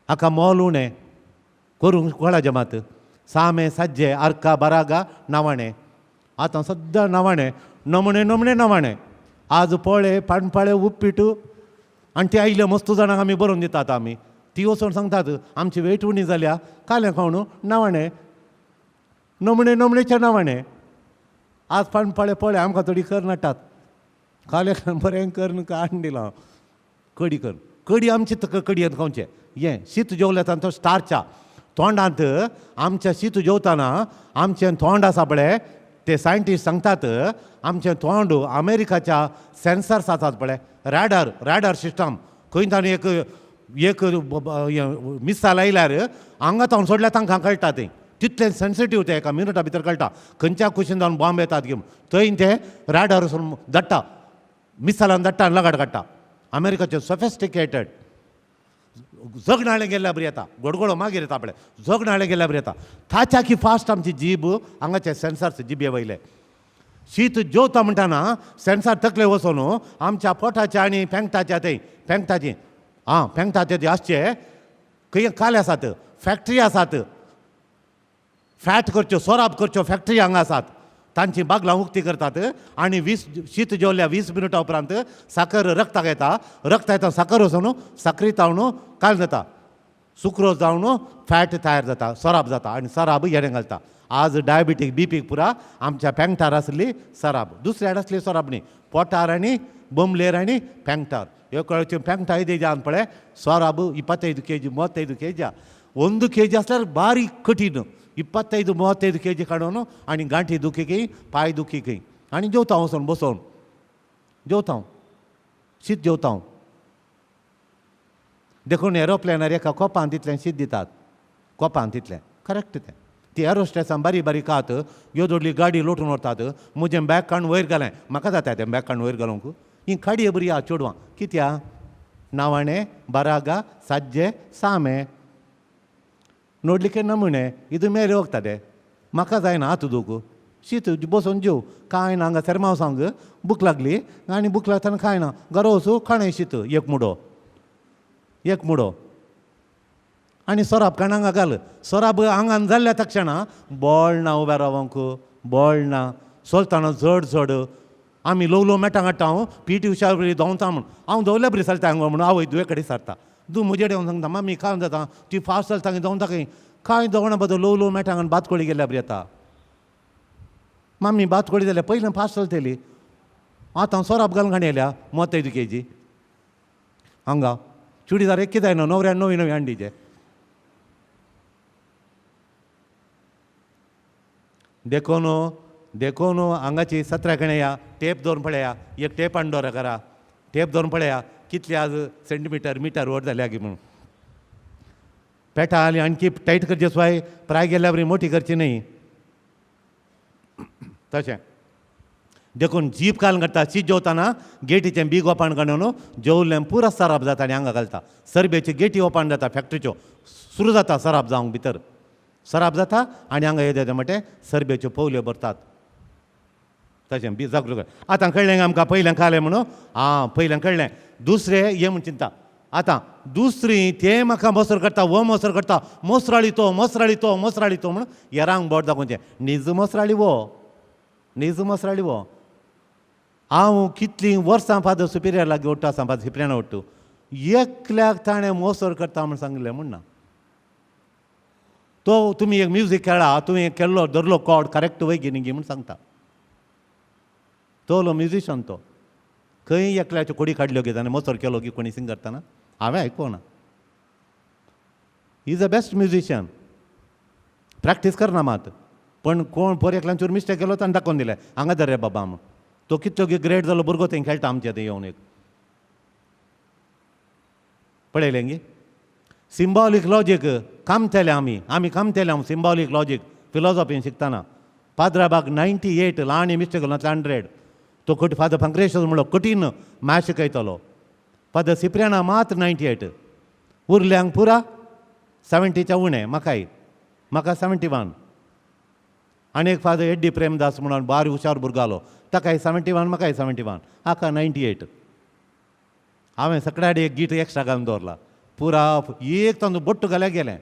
S2: हाका मोल उणें करूंक कोळा जमात सामे सज्जे अर्का बरागा नवाणे आतां सद्दां नवाणे नमणे नवाणे आज पोळे पाणपाळे उपीट आनी ते आयले मस्त जाणांक आमी बरोवन दितात आमी ती वचून सांगतात आमची वेट उणी जाल्या कालें खावण नवाणे नमणेच्या नवाणे आज पाणपाळे पोळे आमकां थोडी कर नाटात काले बरें कर काडून दिलां कडी आमची कडयेंत खावचें हें शीत जेवलें तो स्टार्चा तोंडांत आमच्या शीत जेवताना आमचें तोंड आसा पळय ते सायंटिस्ट सांगतात आमचें तोंड अमेरिकाच्या सेन्सर्स आसात पळय रॅडार सिस्टम खंय ताणें एक मिसाल आयल्यार हांगा तावन सोडल्यार तांकां कळटा तें तितलें सेन्सिटीव तें एका मिनटा भितर कळटा खंयच्या कुशीन जावन बॉम्ब येतात घेवन थंय ते रॅडार वचून धाडटा मिसालान धाडटा आनी लगाट काडटा अमेरिकाचे सोफिस्टिकेटेड जगनाळे गेल्ल्या बरी येता गोडगोडो मागीर येता पळय जगनाळे गेल्ल्या बरी येता ताच्या की फास्ट आमची जीब हांगाचे सेन्सर्स जिबे वयले शीत जेवता म्हणटाना सेन्सर तकले वचून आमच्या पोटाचे आनी पेंगटाच्या थंय पेंगटाची पेंगटाचे ते आसचे खंय काले आसात फॅक्टरी आसात फॅट करच्यो सोराब करच्यो फॅक्टरी हांगा आसात तांची बागलां उक्ती करतात आनी शीत जेवल्या 20 मिनटां उपरांत साकर रक्ताक येता साकर वचून साखरी तावन काल जाता सुक्रोज जावन फॅट तयार जाता सोराब जाता आनी सोराब येणें घालता आज डायबिटीक बीपीक पुरा आमच्या पेंगटार आसली सोराब दुसऱ्याड आसली सोराब न्ही पोटार आनी बोमलेर आनी पेंगटार ह्यो कळच्यो पेंगटा 5 आन पळय सोराब 25 kg 35 kg 1 kg आसल्यार बारीक कठीण 25-35 kg काडून आनी गांठी दुखीकय पांय दुखीकय आनी जेवता वचून बसोवन जेवता शीत जेवता देखून एरोप्लेनार एका कोपान तितलें शीत दितात कोपान तितलें करेक्ट तें ती एरोस्टेसान बारीक आहात ह्यो दोडली गाडी लोटून व्हरतात म्हजें बॅग काडून वयर घालें म्हाका जाता तें बॅग काडून वयर घालूंक ही खाडी बरी आहा चेडवां कित्या नवाणे बरागा सज्जे सामे ನೋಡಲಿಕ್ಕೆ ನಮೂನೆ ಇದು ಮೇಲೆ ಹೋಗ್ತದೆ ಮಕ್ಕ ಜಾಯ್ನ ಆತು ದೂಕು ಶೀತ ಬಸೋನ್ ಜೀವ್ ಕಾಯ್ನ ಹಂಗ ಸೆರ್ಮಾವ್ ಸಾಂಗ್ ಬುಕ್ लागली आणि बुक लागताना काय ना गरोसू खाणे शीत एक मुडो आनी सोराब कानांगा घाल सोराब आंगान जाल्ल्या तक्षणा बॉल ना उबे रावंक बॉल ना चलतना जड जड आमी ल्हव ल्हव मेटां काडटा हांव पी टी उशा बरी धांवता म्हूण हांव धांवल्या बरी चलता हांगा म्हणून आवय दुये कडेन सरता तूं म्हजे कडेन सांगता मामी काय जाता ती फास्ट चलता धांवता खंय कांय दोगणा बद्दल ल्हव ल्हव मेटां घालून बातकोळी गेल्या बरी येता मामी बातकोळी जाल्यार पयलें फास्ट चलतली आतां सोराब घालून घाणी येयल्या 35 kg हांगा चुडीदार एक जाय न्हू नवऱ्यान नवी नवी हांडीचे देखून हांगाची 17 कणे या टेप दवरून पळया एक टेप हाडून दवरा घरा टेप दवरून पळया कितले आज सेंटीमीटर मिटर वर जाल्या गी म्हणून पेटा आली आणखी टायट करचे शिवाय प्राय गेल्या बरी मोठी करची न्ही तशें देखून जीप घालून काडटा शीत जेवताना गेटीचें बीग ओपन काडून जेवल्लें पुरो सराब जाता आनी हांगा घालता सरबेची गेटी ओपन जाता फॅक्ट्रीच्यो सुरू जाता सराब जावंक भितर सराब जाता आनी हांगा येता म्हणटे सरबेच्यो पोवल्यो भरतात तशें बी जागृत आतां कळ्ळें आमकां पयलें खालें म्हणून पयलें कळ्ळें दुसरें हें म्हूण चिंता आतां दुसरी तें म्हाका मोसर करता वो मोसर करता मोसराळी तो म्हणून येरांक बोट दाखोवचें नीज मोसराळी वो हांव कितलीं वर्सां फादर सुपिरियर लागीं ओडटा फादर सिप्रियाना ओडटू एकल्याक ताणें मोसर करता म्हूण सांगलें म्हण ना तो तुमी एक म्युजीक खेळा तुवें केल्लो धरलो कॉर्ड करेक्ट वय गी म्हूण सांगता तो म्युजिशन तो खंय एकल्याच्यो कोडी काडल्यो गे ताणें मोसर केलो की कोणी सिंग करतना हांवें आयकोना is a best musician practice करना मात पण कोण पोर एकल्याचेर मिस्टेक केलो ताणें दाखोवन दिलें हांगा धर रे बाबा म्हूण तो कितलो ग्रेट जालो भुरगो थंय खेळटा आमचे थंय येवन एक पळयलें गे सिंबॉलीक लॉजीक कामतेलें आमी कामतेलें हांव सिंबॉलीक लॉजीक फिलॉसॉफीन शिकतना फादराबाग 98 ल्हान मिस्टेक केलो 100 तो फादर पंक्रेश्वर म्हणलो कठीण मॅथ शिकयतलो फादर सिप्रियाना मात 98 उरल्यांक पुरा 70च्या उणें म्हाका 71 आनी एक फादर एड्डी प्रेमदास म्हणून बारी हुशार भुरगो आलो ताकाय 71 म्हाकाय 71 हाका 98 हांवें सगळ्या एक गीत एक्स्ट्रा घालून दवरला पुरा एक तांदूळ बोट्ट घाल्यार गेलें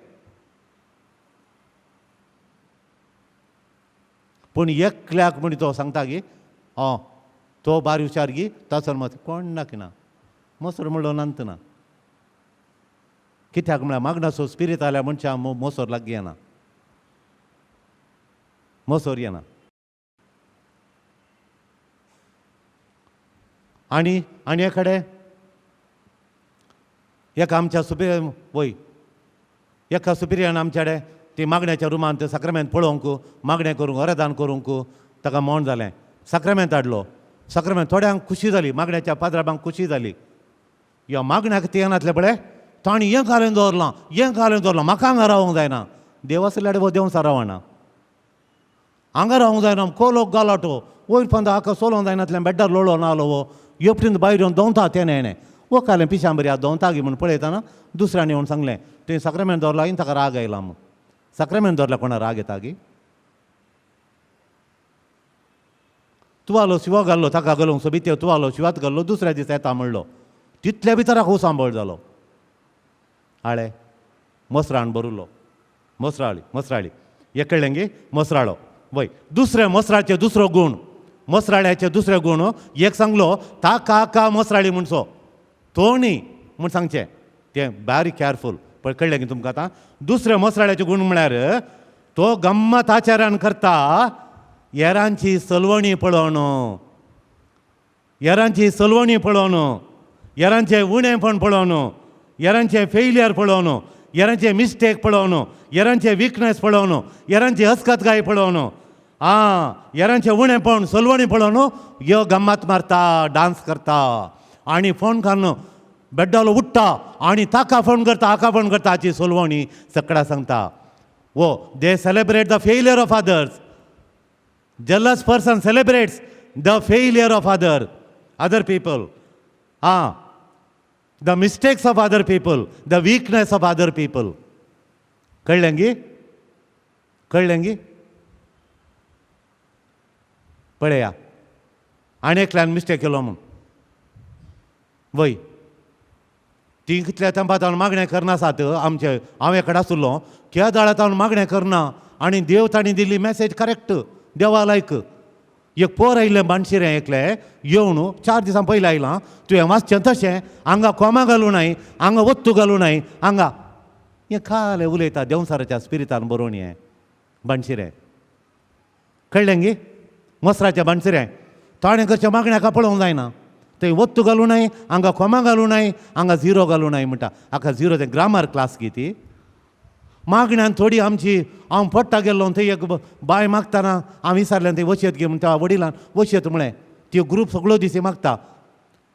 S2: पूण एकल्याक म्हण तो सांगता गी तो बारी हुशार गी ताचो मत कोण ना मोसर म्हणलो नांत ना कित्याक म्हळ्यार मागनाचो स्पिरीट आल्या मनशां मोसोर लागीं येना मोसोर येना आनी एकडे एका आमच्या एका सुपिरियन आमच्याडे ती मागण्याच्या रुमान ते सक्रामेंत पळोवंक मागणें करूंक अरेदान करूंक ताका मोण जालें सक्रामेंत हाडलो सक्रामेंत थोड्यांक खुशी जाली मागण्याच्या पाद्राबांक खुशी जाली ह्या मागण्याक ते येनातले पळय ताणी हें घालून दवरलां म्हाका हांगा रावंक जायना देव आसल्यार देव रावना हांगा रावंक जायना कोलोक गालाटो वयर पंद हाका सोलोवंक जायनातल्यान बेड्डार लोळो नालो वो येपटीन भायर येवन दोंता तेणें वो कालें पिशां बरी आतां दोंता गी म्हूण पळयतना दुसऱ्यान येवन सांगलें थंय सक्रामेंत दवरला आनी ताका राग आयला म्हूण सक्रामेंत दवरल्या कोणा राग येता गी तुवालो शिवो घाल्लो ताका घालूंक सोबीत तुवालो शिवात घाल्लो दुसऱ्या दिसा येता म्हणलो तितल्या भितर हांव सांबाळ जालो आळे मोसराण बरुलो मोसराळी एक कळ्ळें गे मोसराळो वय दुसरे मोसराचे दुसरो गूण मोसराळ्याचे दुसरे गूण एक सांगलो ताका मोसराळी म्हणसो तो न्ही म्हूण सांगचें तें बारी केअरफूल पण कळ्ळें गे तुमकां आतां दुसरे मोसराळ्याचे गूण म्हळ्यार तो गम्मत आचार्यान करता येरांची सलवणी पळोवन येरांचें उणेंपण पळोवन येरांचें फेलियर पळोवन येरांचे मिस्टेक पळोवन येरांचे विकनेस पळोवन येरांची हस्कतकाय पळोवन येरांचें उणेंपण सलवणी पळोवन यो गम्मत मारता डान्स करता आनी फोन काडून बेड्डालो उठ्ठा आनी ताका फोन करता हाका फोन करता हाची सलवणी सकाळीं सांगता वो they celebrate the failure of others jealous person celebrates the failure of other people the mistakes of other people the weakness of other people कळ्ळें गी पळया आनी एकल्यान मिस्टेक केलो म्हूण वय ती कितल्या तेंपार हांव मागणें करना आसात आमचे हांव एकडे आसुल्लो केदाळांत हांव मागणें करना आनी देव ताणी दिल्ली मॅसेज करेक्ट देवा लायक एक पोर आयिल्लें बाणशिरें एकलें येवन 4 दिसां पयलीं आयलां तुवें वाचचें तशें हांगा कोमा घालूं नाय हांगा वत्तू घालूं नाय हांगा हें खालें उलयता देंवसाराच्या स्पिरितान बरोवन हें बाणशिरें कळ्ळें गी मसराच्या बाणशिरें ताणें करचें मागण्या हाका पळोवंक जायना थंय वत्तू घालूं नाय हांगा कोमा घालूं नाय हांगा झिरो घालूं नाय म्हणटा हाका झिरो तें ग्रामर क्लास गी ती मागण्यान थोडी आमची हांव पडटा गेल्लो थंय एक बाय मागतना हांव विचारलें थंय वशेत घे म्हणटा वडिलान वशेत म्हळें ती ग्रूप सगळो दीस मागता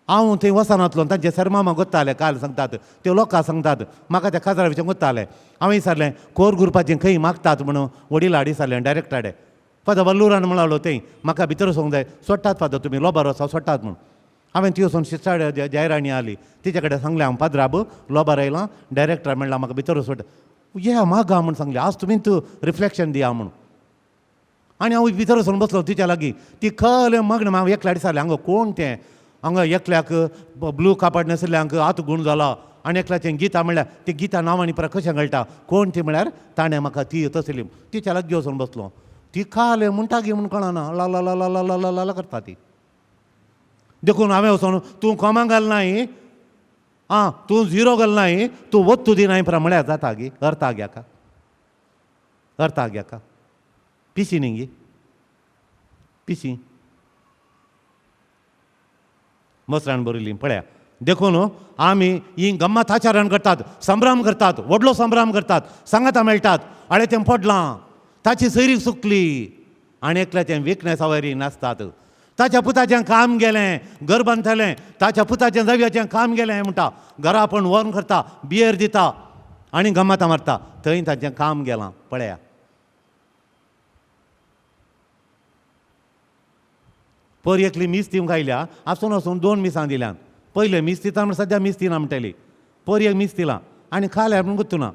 S2: हांव थंय वचनातलो तांचे सरमामा गोत्ताले काल सांगतात ते लोकांक सांगतात म्हाका त्या काजरा विशीं गोत्ताले हांवें विचारलें कोर ग्रुपाचें खंय मागतात म्हणून वडील हाडी विचारलें डायरेक्ट हाडे फादर वल्लुरान म्हणालो थंय म्हाका भितर वचूंक जाय सोडटात फादर तुमी लोबार वचो सोडटात म्हणून हांवें ती वचून शिस्ताड जायराणी आली तिचे कडेन सांगलें हांव पाद्राब लोबार आयलां डायरेक्टर म्हणल्यार म्हाका भितर सोड या मागा म्हूण सांगलें आज तुमी तूं रिफ्लेक्शन दिया म्हणून आनी हांव भितर वचून बसलो तिच्या लागीं ती खरें मग्न हांव एकल्याक विचारलें हांगा कोण तें हांगा एकल्याक ब्लू कापड नाशिल्ल्यांक हात गुण जाला आनी एकल्याचें गिता म्हणल्यार ती गिता नांवांनी परत कशें घालता कोण ती म्हळ्यार ताणें म्हाका ती तसली तिच्या लागीं वचून बसलो ती खाले म्हणटा गे म्हूण कळना ला ला ला ला ला ला ला ला करता ती देखून हांवें वचोन तूं कोमा घाल नाय आं तूं झिरो घाल नाय तूं वत्तू दिनाय म्हळ्यार जाता गी अर्था घेका पिशी न्ही गी पिशी मसरान बरयली पळया देखून आमी ही गम्मत आचारण करतात संभ्रम करतात व्हडलो संभ्रम करतात सांगाता मेळटात आळे तें पडलां ताची सैरी सुकली आनी एकल्याचें विकनेस अवेरी नासतात ताच्या पुताचें काम गेलें घर बांदतलें ताच्या पुताचें जव्याचें काम गेलें म्हणटा घरा आपूण व्हरून करता बियर दिता आनी गम्मतां मारता थंय ताचें काम गेलां पळया पर एकली मीस दिवंक आयल्या आसून वचून 2 मिसां दिल्यान पयले मीस दिता म्हण सद्या मीस दिना म्हणटली पर एक मीस दिलां आनी खाल्यार म्हूण गुंतुना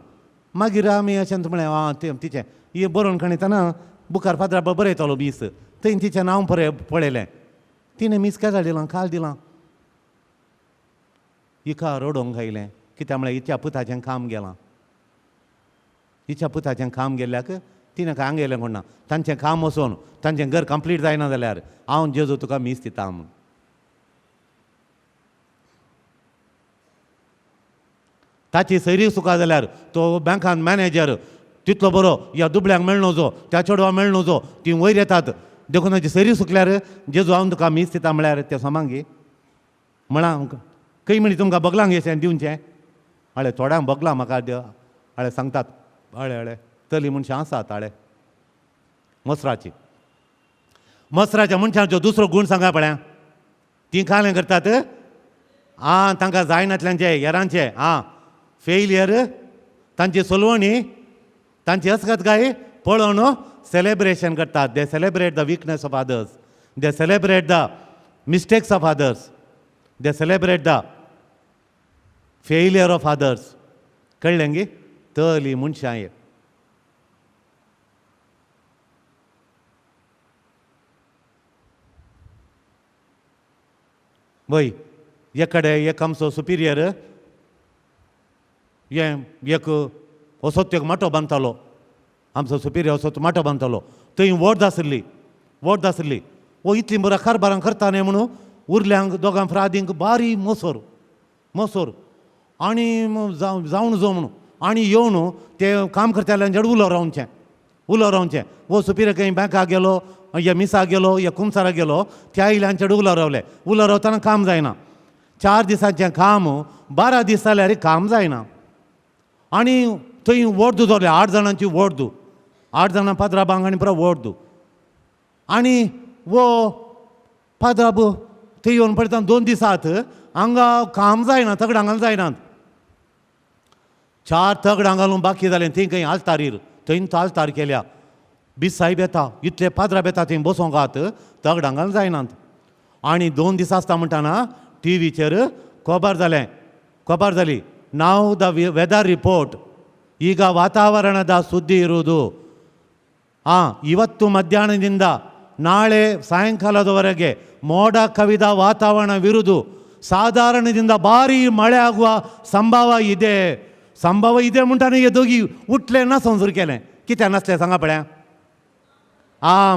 S2: मागीर आमी अशें म्हळें आं तिचें हे बरोवन खणयतना बुकार फादरा बरयतालो मीस थंय तिचें नांव पळयलें तिणें मीस केदाळ दिलां खाल दिलां हिका रडोवंक आयलें कित्याक म्हळ्यार हिच्या पुताचें काम गेलां हिच्या पुताचें काम गेल्ल्याक तिणें काय आंगयलें कोण ना तांचें काम वचोन तांचें घर कंप्लीट जायना जाल्यार हांव जेजू तुका मीस दिता म्हूण ताची सैरी सुका जाल्यार तो बँकान मॅनेजर तितलो बरो ह्या दुबळ्यांक मेळनो जो त्या चेडवा मेळनो जो ती वयर येतात देखून ताची सैरी सुकल्यार जेजू हांव तुका मीस दिता म्हळ्यार ते सोमांगी म्हणा खंय म्हणी तुमकां बगलांक येशें दिवचें हळे थोड्यांक बगलां म्हाका हळे सांगतात हळे तली मनशां आसात हाळे मसराच्या मनशांचो दुसरो गूण सांगा पळया ती कालें करतात आं तांकां जायनातल्यांचे हेरांचे आं फेलियर तांची सोलवणी तांची असगत काय पळोवन सेलेब्रेशन करतात they celebrate the weakness of others they celebrate the mistakes of others they celebrate the failure of others कळ्ळें गे तली मनशां हे वय एक कडेन एक आमचो सुपिरियर एक वसत एक माटो बांदतालो आमचो सुपिरियर वसत माटो बांदतालो थंय वोट आसली वो इतली बरो कारबारां करता न्ही म्हणून उरल्यांक दोगां फ्रादींक बारी मोसोर आनी जावन जो म्हणून आनी येवन ते काम करताल्यांचेर उलो रावचें वो सुपिरियर खंय बँकाक गेलो या मिसाक गेलो या कुंसाराक गेलो त्या आयल्यांचेर उलो रावतना काम जायना 4 दिसांचें काम 12 दीस जाल्यार काम जायना आनी थंय वोट दवरलें 8 जाणांची वोट 8 जाणां पाद्राबांक आनी पुरो वोट आनी वो पाद्राब थंय येवन पळयता 2 दिसांत हांगा काम जायना तगडां घालून जायनात 4 तगडां घालून बाकी जालें थंय खंय आल्तारीर थंय आल्तार केल्या बीस साहेब येता इतले पाद्राब येता थंय बसोंक आहात तगडां घालून जायनात आनी 2 दीस आसता म्हणटाना टीव्हीचेर खबर जाली नाव द वेदर रिपोर्ट ಈಗ ವಾತಾವರಣದ ಸುದ್ದಿ ಇರುವುದು ಇವತ್ತು ಮಧ್ಯಾಹ್ನದಿಂದ ನಾಳೆ ಸಾಯಂಕಾಲದವರೆಗೆ ಮೋಡ ಕವಿದ ವಾತಾವರಣವಿರುವುದು ಸಾಧಾರಣದಿಂದ ಭಾರಿ ಮಳೆ ಆಗುವ संभाव ಇದೆ म्हणटाने हे दोगी उठले ना संवसार केलें कित्याक नासलें सांगा पळया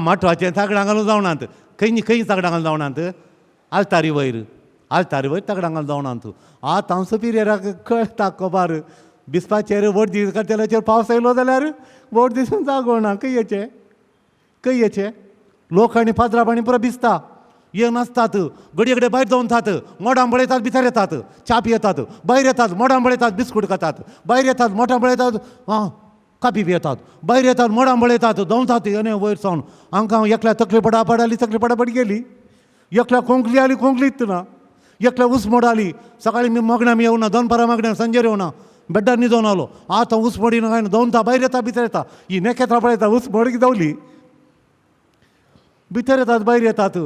S2: माटवाचें तगडां घालून जावनात खंय तगडां घालून जावनात आल्तारी वयर तगडां घालून जावनात आतां सुपिरियराक कळटा कोबार बिस्पाचेर वोट दीस तेलाचेर पावस येयलो जाल्यार वोट दिसून जागोना कयेचे लोक आनी पात्रांवांनी पुरो भिजता ये नासतात घडये घडये भायर जावन तात मोडां बळयतात भितर येतात च्या पियेतात भायर येतात मोडां बळयतात बिस्कूट खातात भायर येतात मोठां बळयतात कापी पियेतात भायर येतात मोडां बळयतात दवतात येणे वयर सावन हांकां एकल्या तकली पडापड गेली एकल्या कोंकली आली कोंकलीच ना एकल्या उसमोड आली सकाळी मी मगणां येवना दनपारां मगणां संजेर येवना बेड्डार न्हिदोन आलो आतां उसमोडीन काय दवनता भायर येता भितर येता ही नेकेत्रां पळयता उसमोड दवली भितर येतात भायर येतात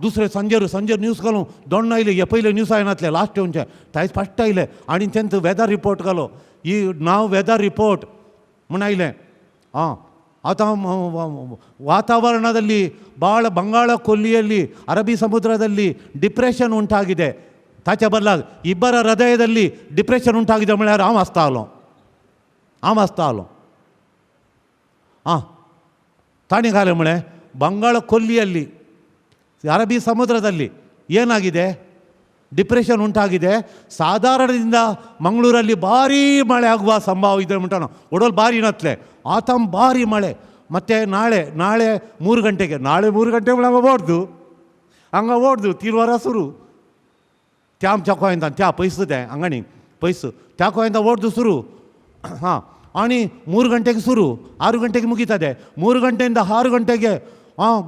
S2: दुसरे संजेर न्यूज घालूं दोन आयले हे पयले न्यूज आयनातले लास्ट येवनचे तायज फास्ट आयले आनी तेंचो वेदर रिपोर्ट घालो ही नांव वेदर रिपोर्ट म्हूण आयलें आतां ವಾತಾವರಣದಲ್ಲಿ ಭಾಳ ಬಂಗಾಳ ಕೊಲ್ಲಿಯಲ್ಲಿ ಅರಬ್ಬಿ ಸಮುದ್ರದಲ್ಲಿ ಡಿಪ್ರೆಷನ್ ಉಂಟಾಗಿದೆ ताच्या बदलाक इब्बर हृदयದಲ್ಲಿ ಡಿಪ್ರೆಷನ್ ಉಂಟಾಗಿದೆ म्हळ्यार हांव आसतालो ತಾಣಿ घालें म्हळें ಬಂಗಾಳ ಕೊಲ್ಲಿಯಲ್ಲಿ ಅರಬ್ಬಿ ಸಮುದ್ರದಲ್ಲಿ ಏನಾಗಿದೆ ಡಿಪ್ರೆಷನ್ ಉಂಟಾಗಿದೆ ಸಾಧಾರಣದಿಂದ ಮಂಗಳೂರಲ್ಲಿ ಭಾರೀ ಮಳೆ ಆಗುವ ಸಂಭವ ಇದೆ ಮುಂಟಾನ ಒಡೋಲ್ ಭಾರಿ ನತ್ಲೆ ಆತಂ ಭಾರಿ ಮಳೆ ಮತ್ತು ನಾಳೆ 3 ಗಂಟೆಗೆ ಹಂಗೆ ಓಡ್ದು ತಿರುವಾರ ಸುರು त्या आमच्या गोंयांत त्या पयस तें हांगानी पयस त्या गोंयांत ओर्द सुरू आनी 3 ಗಂಟೆಗೆ ಸುರು 6 ಗಂಟೆಗೆ ಮುಗಿತದೆ 3 ಗಂಟೆಯಿಂದ 6 ಗಂಟೆಗೆ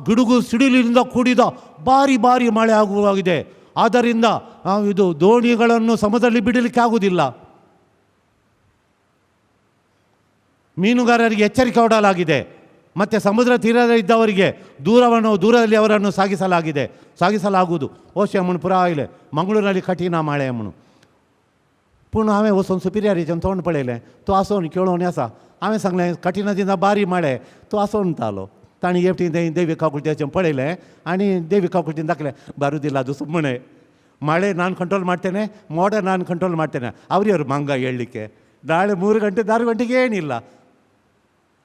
S2: ಗುಡುಗು ಸಿಡಿಲಿನಿಂದ ಕೂಡಿದ ಭಾರಿ ಮಳೆ ಆಗುವಾಗಿದೆ ಆದ್ದರಿಂದ ಇದು ದೋಣಿಗಳನ್ನು ಸಮುದ್ರದಲ್ಲಿ ಬಿಡಲಿಕ್ಕೆ ಆಗುವುದಿಲ್ಲ ಮೀನುಗಾರರಿಗೆ ಎಚ್ಚರಿಕೆ ಕೊಡಲಾಗಿದೆ ಮತ್ತು ಸಮುದ್ರ ತೀರದಲ್ಲಿದ್ದವರಿಗೆ ದೂರದಲ್ಲಿ ಅವರನ್ನು ಸಾಗಿಸಲಾಗುವುದು ಓಶೆ म्हणून पुरा आयले मंगळूरನಲ್ಲಿ कठीण माळे म्हणून पूण हांवें वचून सुपिरियरीच्यान तोंड पळयलें तो आसोन केळोन आसा हांवें सांगलें कठीणाದಿಂದ बारी माळे तो आसोनतालो ताणी एफटी देवी काकुळचें पळयलें आनी देवी काकुळचें दाखलें ಬರುವುದಿಲ್ಲ ಅದು ಸುಮ್ಮನೆ ಮಳೆ ನಾನು ಕಂಟ್ರೋಲ್ ಮಾಡ್ತೇನೆ ಮೋಡ ನಾನು ಕಂಟ್ರೋಲ್ ಮಾಡ್ತೇನೆ ಅವರಿಯವರು ಮಂಗ ಹೇಳಲಿಕ್ಕೆ ನಾಳೆ 3 ಗಂಟೆ 6 ಗಂಟೆಗೆ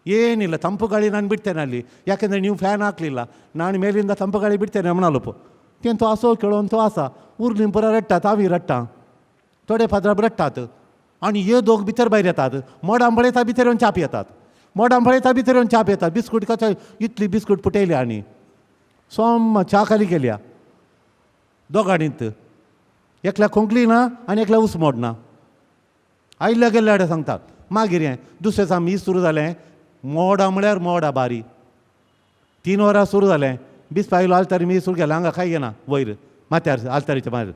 S2: ಏನಿಲ್ಲ ತಂಪು ಗಾಳಿ ನಾನು ಬಿಡ್ತೇನೆ ಅಲ್ಲಿ ಯಾಕೆಂದರೆ ನೀವು ಫ್ಯಾನ್ ಹಾಕಲಿಲ್ಲ ನಾನು ಮೇಲಿಂದ ತಂಪು ಗಾಳಿ ಬಿಡ್ತೇನೆ म्हणालो तेंतो आसो खेळोन तो आसा उरलीं पुरो रडटात हांवूय रडटां थोडे फादराब रडटात आनी हे दोग भितर भायर येतात मोडां बळयता भितर येवन च्या पियेतात बिस्कूट कशें इतली बिस्कूट पुटयल्या आनी सोम च्या खाली गेल्या दोगांनीत एकल्या कोंकली ना आनी एकल्या उसमोड ना आयल्या गेल्ल्या कडेन सांगतात मागीर हें दुसरें दिसा मीस सुरू जालें मोडां म्हळ्यार मोडां बारी 3 वरां सुरू जालें बीस पायलो आलतारी मी सुरू केला हांगा काय घेना वयर माथ्यार आलतारीच्या मार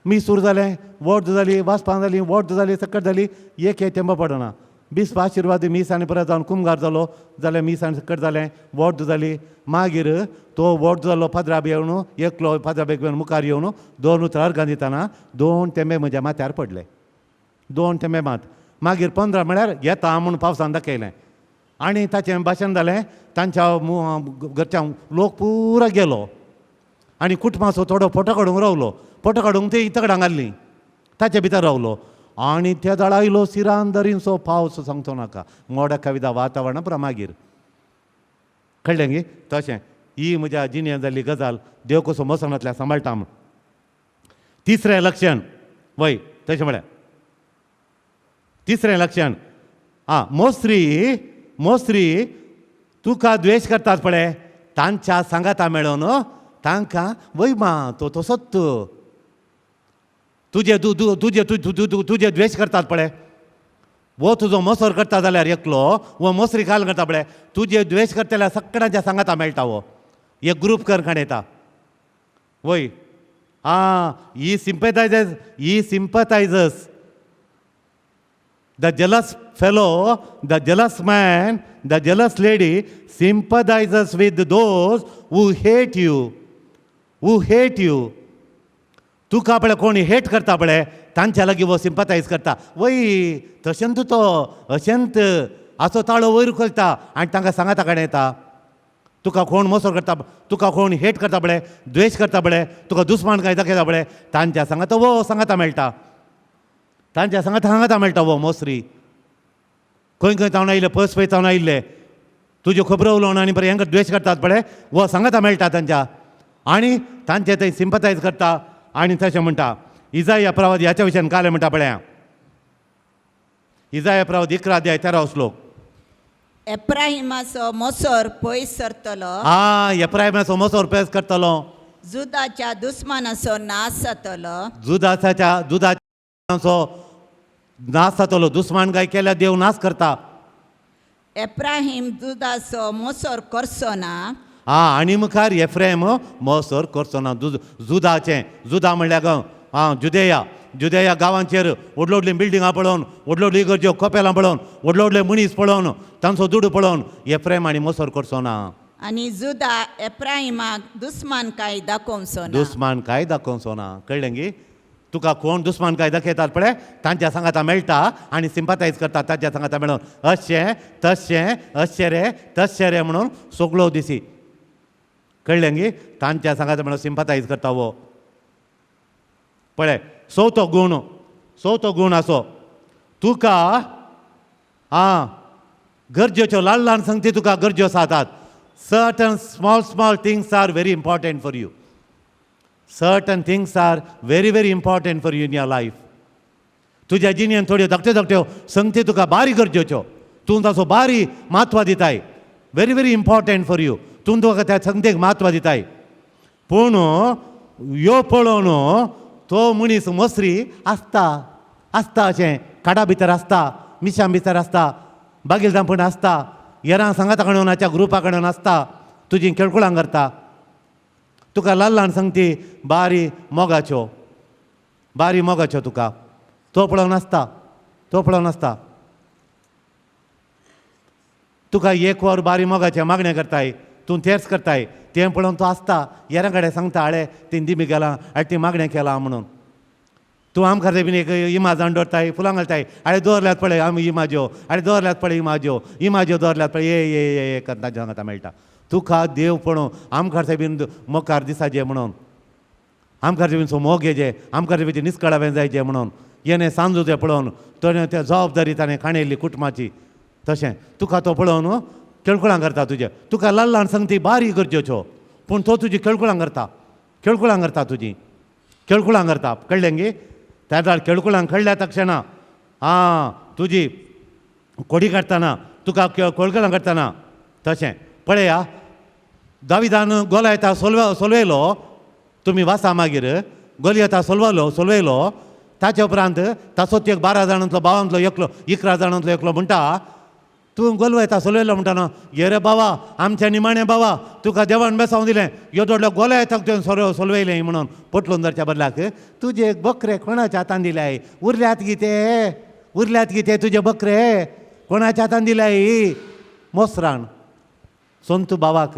S2: मी सुरू जालें वोट जाली वासपां जालीं वोट जाली सकट जाली एक तेंब पडना बीस आशिर्वाद मीस आनी परत जावन कुमगार जालो जाल्यार मीस आनी सकट जालें वोट जाली मागीर तो वोट जालो फादराब येवन एकलो फादराबेक येवन मुखार येवन 2 उतरां अर्गां दिताना 2 तेंबे म्हज्या माथ्यार पडले 2 तेंबे मात मागीर 15 म्हळ्यार येता म्हणून पावसान दाखयलें आनी ताचें भाशण जालें तांच्या घरच्या लोक पुरो गेलो आनी कुटुंबाचो थोडो फोटो काडूंक रावलो फोटो काडूंक ते इतकडां घाल्लीं ताचे भितर रावलो आनी त्या दाळा आयलो सिरान दरीनसो पावस सांगतो नाका मोडा कविता वातावरणा पुरो मागीर कळ्ळें गे तशें ही म्हज्या जिणेंत जाल्ली गजाल देव कसो मसणांतल्यान सांबाळटा म्हूण तिसरें लक्षण वय तशें म्हळ्यार तिसरें लक्षण मोस्त्री तुका द्वेश करतात पळय तांच्या सांगाता मेळोन तांकां वय मा तो तसोच तुजे द्वेश करतात पळय वो तुजो मोसोर करता जाल्यार एकलो वो मोसरी घाल करता पळय तुजे द्वेश करता जाल्यार सगळ्यांच्या सांगाता मेळटा वो एक ग्रूप कर काडयता वय ही सिंपथायजर्स The jealous fellow, the jealous man, the jealous lady sympathizes with those who hate you. तुका पळय कोणी हेट करता पळय तांच्या लागीं वो सिंपथायज करता वय तशेंत तो अशेंत आसो ताळो वयर उखलता आनी तांकां सांगाता काडयता तुका कोण मोसोर करता, तुका कोण हेट करता बळे, द्वेश करता बळे, तुका दुस्मान काय दाखयता बळे, तांच्या सांगाता वो सांगाता मेळटा, तांच्या सांगाता मेळटा वो मोसरी. खंय खंय जावन आयिल्ले, पयस पयस जावन आयिल्ले, तुज्यो खबरो उलोवन आनी बरें हेंकां द्वेश करतात पळय, वो सांगाता मेळटा तांच्या. आनी तांचे थंय सिंपथायज करता आनी तशें म्हणटा. इजाया प्रवाद ह्याच्या विशयान काले म्हणटा पळय, इजाया प्रवाद 11:13 श्लोक.
S3: एप्राहिमाचो मोसोर पयस सरतलो,
S2: एप्रायमाचो मोसोर पयस करतलो,
S3: जुदाच्या दुस्मानाचो नाश जातलो,
S2: दुधाचो नाश जातलो. दुस्मान काय केल्या देव नाश करता.
S3: एप्राहीम जुदाचो मोसोर करचो ना,
S2: आनी मुखार एफ्रेम मोसोर करचो ना. जुदा म्हणल्यार जुदेया गांवांचेर व्हडल्यो व्हडल्यो बिल्डिंगां पळोवन, व्हडल्यो व्हडल्यो इगर्ज्यो कोपेलां पळोवन, व्हडले व्हडले मनीस पळोवन, तांचो दुडू पळोवन एफ्रेम आनी मोसोर करचो ना.
S3: आनी जुदा एप्राहिमाक दुस्मान काय दाखोवचो ना.
S2: दुस्मान काय दाखोवचो ना. कळ्ळें गी? तुका कोण दुस्मान काय दाखयतात पळय, तांच्या सांगाता मेळटा आनी सिंपथायज करता तांच्या सांगाता मेळोन. अशें तशें, तशें रे म्हणून सगळो दिसी. कळ्ळें गी? तांच्या सांगाता मेळोन सिंपथायज करता वो. पळय, चवथो गूण असो, तुका गरजेच्यो ल्हान ल्हान संगती तुका गरज्यो जातात. Certain small things are very important for you. Certain things are very important for you in your life. तुज्या जिणेन थोड्यो धाकट्यो संगती तुका बारी गरजेच्यो, तूं ताचो बारी म्हत्व दिताय. Very important for you. तूं तुका त्या संगतेक म्हत्व दिताय. पूण ह्यो पळोवन तो मनीस मोसरी आसता अशें काडा भितर आसता, मिशां भितर आसता, बागील जांपण आसता, येरां सांगाता कडेनाच्या ग्रुपा कडेन आसता, तुजीं केळकुळां करता. तुका ल्हान ल्हान संगती बारी मोगाच्यो तुका तो पळोवन आसता. तुका एक वर बारी मोगाचें मागणें करताय, तूं तेर्स करताय, तें पळोवन तो आसता. येरा कडेन सांगता, आळे तें दिमी गेलां, आळे ती मागणें केलां म्हणून. तूं आमकां बीन एक इमाजान दवरताय, फुलां घालताय, आळे दवरल्यात पळय आमी इमाज्यो, आळे दवरल्यात पळय इमाज्यो दवरल्यात पळय, ये करता सांगता मेळटा. तुका देव पळोवन आमकां बीन मोकार दिसाचें म्हणून, आमकां बीन सो मोग येजे, आमकां बीन निस्कळावें जायचें म्हणून, येणें सांजू तें पळोवन ताणें त्या जबाबदारी ताणें खाणयल्ली कुटुंबाची. तशें तुका तो पळोवन केळकुळां करता तुजें. तुका ल्हान ल्हान संगती बारी गरजेच्यो, पूण तो तुजी केळकुळां करता तुजीं केळकुळां करता. कळ्ळें गे? त्या वेळार केळकुळां कळ्ळ्या तक्षणा तुजी कोडी काडटना तुका केळकुळां करतना तशें. पळया, दाविदान गोलायता सोलवयलो, तुमी वाचा मागीर, गोलियता सोलवयलो. ताचे उपरांत ताचोच एक 12 जाणांतलो भावांतलो एकलो, 11 जाणांतलो एकलो म्हणटा, तूं गोलयता सोलवयलो म्हणटा, ये रे बाबा, आमच्या निमाणे बाबा, तुका देवान बेसांव दिलें, ह्यो दोडलो गोलायताक तुवें सोलवयलें म्हणून पोटलून धरच्या बदलाक तुजे बकरे कोणाच्या हातान दिल्याय? उरल्यात कितें तुजे बकरे कोणाच्या हातान दिल्याय? मोसरान संतू बाबाक.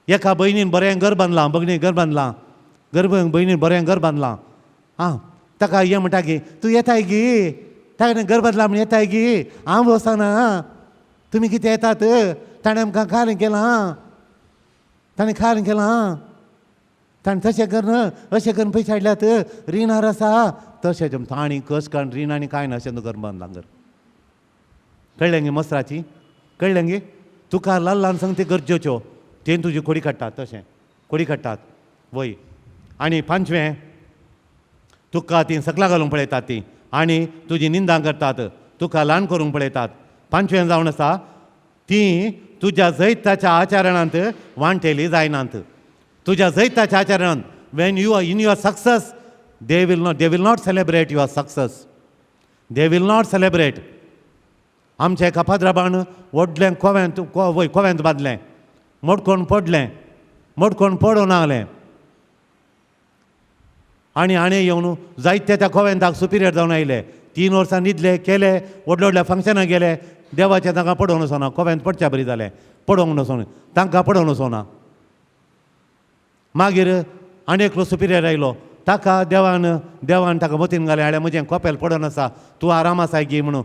S2: एका भयणीन बरें घर बांदलां, भगिनीन घर बांदलां, भयणीन बरें घर बांदलां. ताका हें म्हणटा की तूं येताय गी, ताणें घर बांदलां म्हण येताय गी, हांव वचना, तुमी कितें येतात? ताणें आमकां खारें केलां, ताणें तशें करना, अशें करून पयशे हाडल्यात, रिणार आसा तशें जमता. आनी कश काण रीण आनी कांय ना, अशें घर बांदलां घर. कळ्ळें गे मसराची? कळ्ळें गे? तुका ल्हान ल्हान संगती गरजेच्यो, तें तुजी कोडी काडटात, तशें कोडी काडटात वय. आनी 5वें, तुका ती सकला घालूंक पळयतात ती, आनी तुजी निंदा करतात, तुका ल्हान करूंक पळयतात. 5वें जावन आसा, ती तुज्या जैताच्या आचरणांत वांटेली जायनात. तुज्या जैताच्या आचरणांत, when you are in your success, they will not celebrate your success. They will not celebrate. आमच्या एका पाद्राबान व्हडलें कोव्यांत बांदलें, मोडकोन पडून आसलें. आनी येवन जायते त्या कोव्यांताक सुपिरियर जावन आयले. 3 वर्सां न्हिदले, केले, व्हडल्या फंक्शनाक गेले, देवाचें तांकां पडोवन वचना. कोव्यांत पडच्या बरी जालें, पडोवंक नसोन तांकां पडोवन वचना. मागीर आनी एकलो सुपिरियर आयलो, ताका देवान ताका मतीन घालें, आल्या म्हजें कोपेल पडोन आसा, तूं आरामात सायगी म्हणून,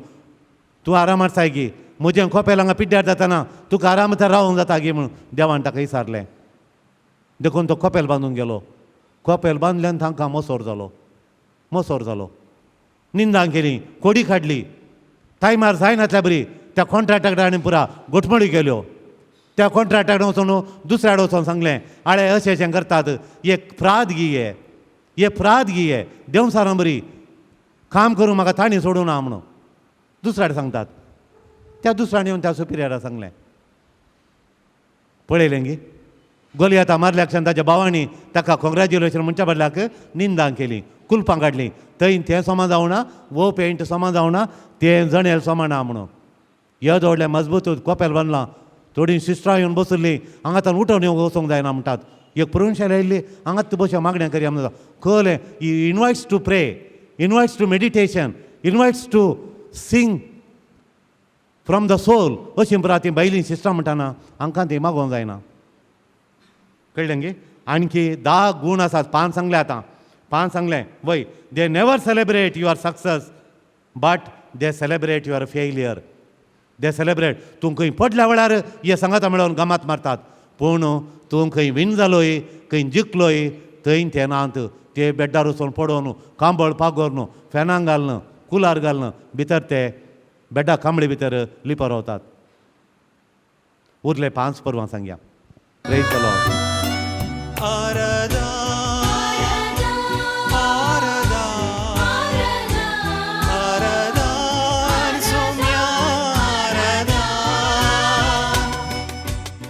S2: तूं आरामात सायगी. म्हजें खोपेल हांगा पिड्ड्यार जाताना तुका आराम थंय रावूंक जाता गे म्हणून देवान ताका विचारलें. देखून तो खोपेल बांदून गेलो. खोपेल बांदल्यान तांकां मोसोर जालो. निंदां केली, कोडी काडली. टायमार जायनातल्या बरी त्या कॉन्ट्रॅक्टाकडेन पुरा घोटमडी केल्यो. त्या कॉन्ट्रॅक्टाकडे वचून दुसऱ्याकडे वचून सांगलें आळे अशें करतात, एक फ्राद गी हे देव सारां बरी काम करूं म्हाका ताणी सोडूं ना म्हणून दुसऱ्याक सांगतात. त्या दुसऱ्यान येवन त्या सुपिरियराक सांगलें. पळयलें गी गोलियाता मारल्याक्षान ताच्या भावांनी ताका कॉंग्रॅच्युलेशन म्हणच्या बदलाक निंदां केली, कुल्पां काडलीं. थंय तें सोमा जावना, वो पेंट सोमा जावना, तें जणेल सोमाना म्हणून. येद व्हडलें मजबूत कोपेल बांदलां. थोडीं सिस्टरां येवन बसली, हांगातान उठोवन येवंक वचोंक जायना म्हणटात. एक प्रविंशाल येयल्ली, हांगात बसया मागण्या करया म्हणटा. कळलें, he invites to pray, invites to meditation, invites to sing from the soul. अशीं पुरा ती बायलीं सिस्टरां म्हणटाना हांकां ती मागोवंक जायना. कळ्ळें गे. आणखी 10 गूण आसात. 5 सांगले आतां. 5 सांगलें वय. They never celebrate your success but they celebrate your failure. They celebrate तूं खंय पडल्या वेळार हे सांगाता मेळोन गमात मारतात, पूण तूं खंय विन जालोय, खंय जिखलोय, थंय ते नात. ते बेड्डार वचून पडोवन कांबळ पागोवन फॅनाक घालन, कुलार घालन भितर ते बेड्डा कांबळे भितर लिपो रावतात. उरले 5 परवां सांगया. Praise the Lord.
S1: आराधना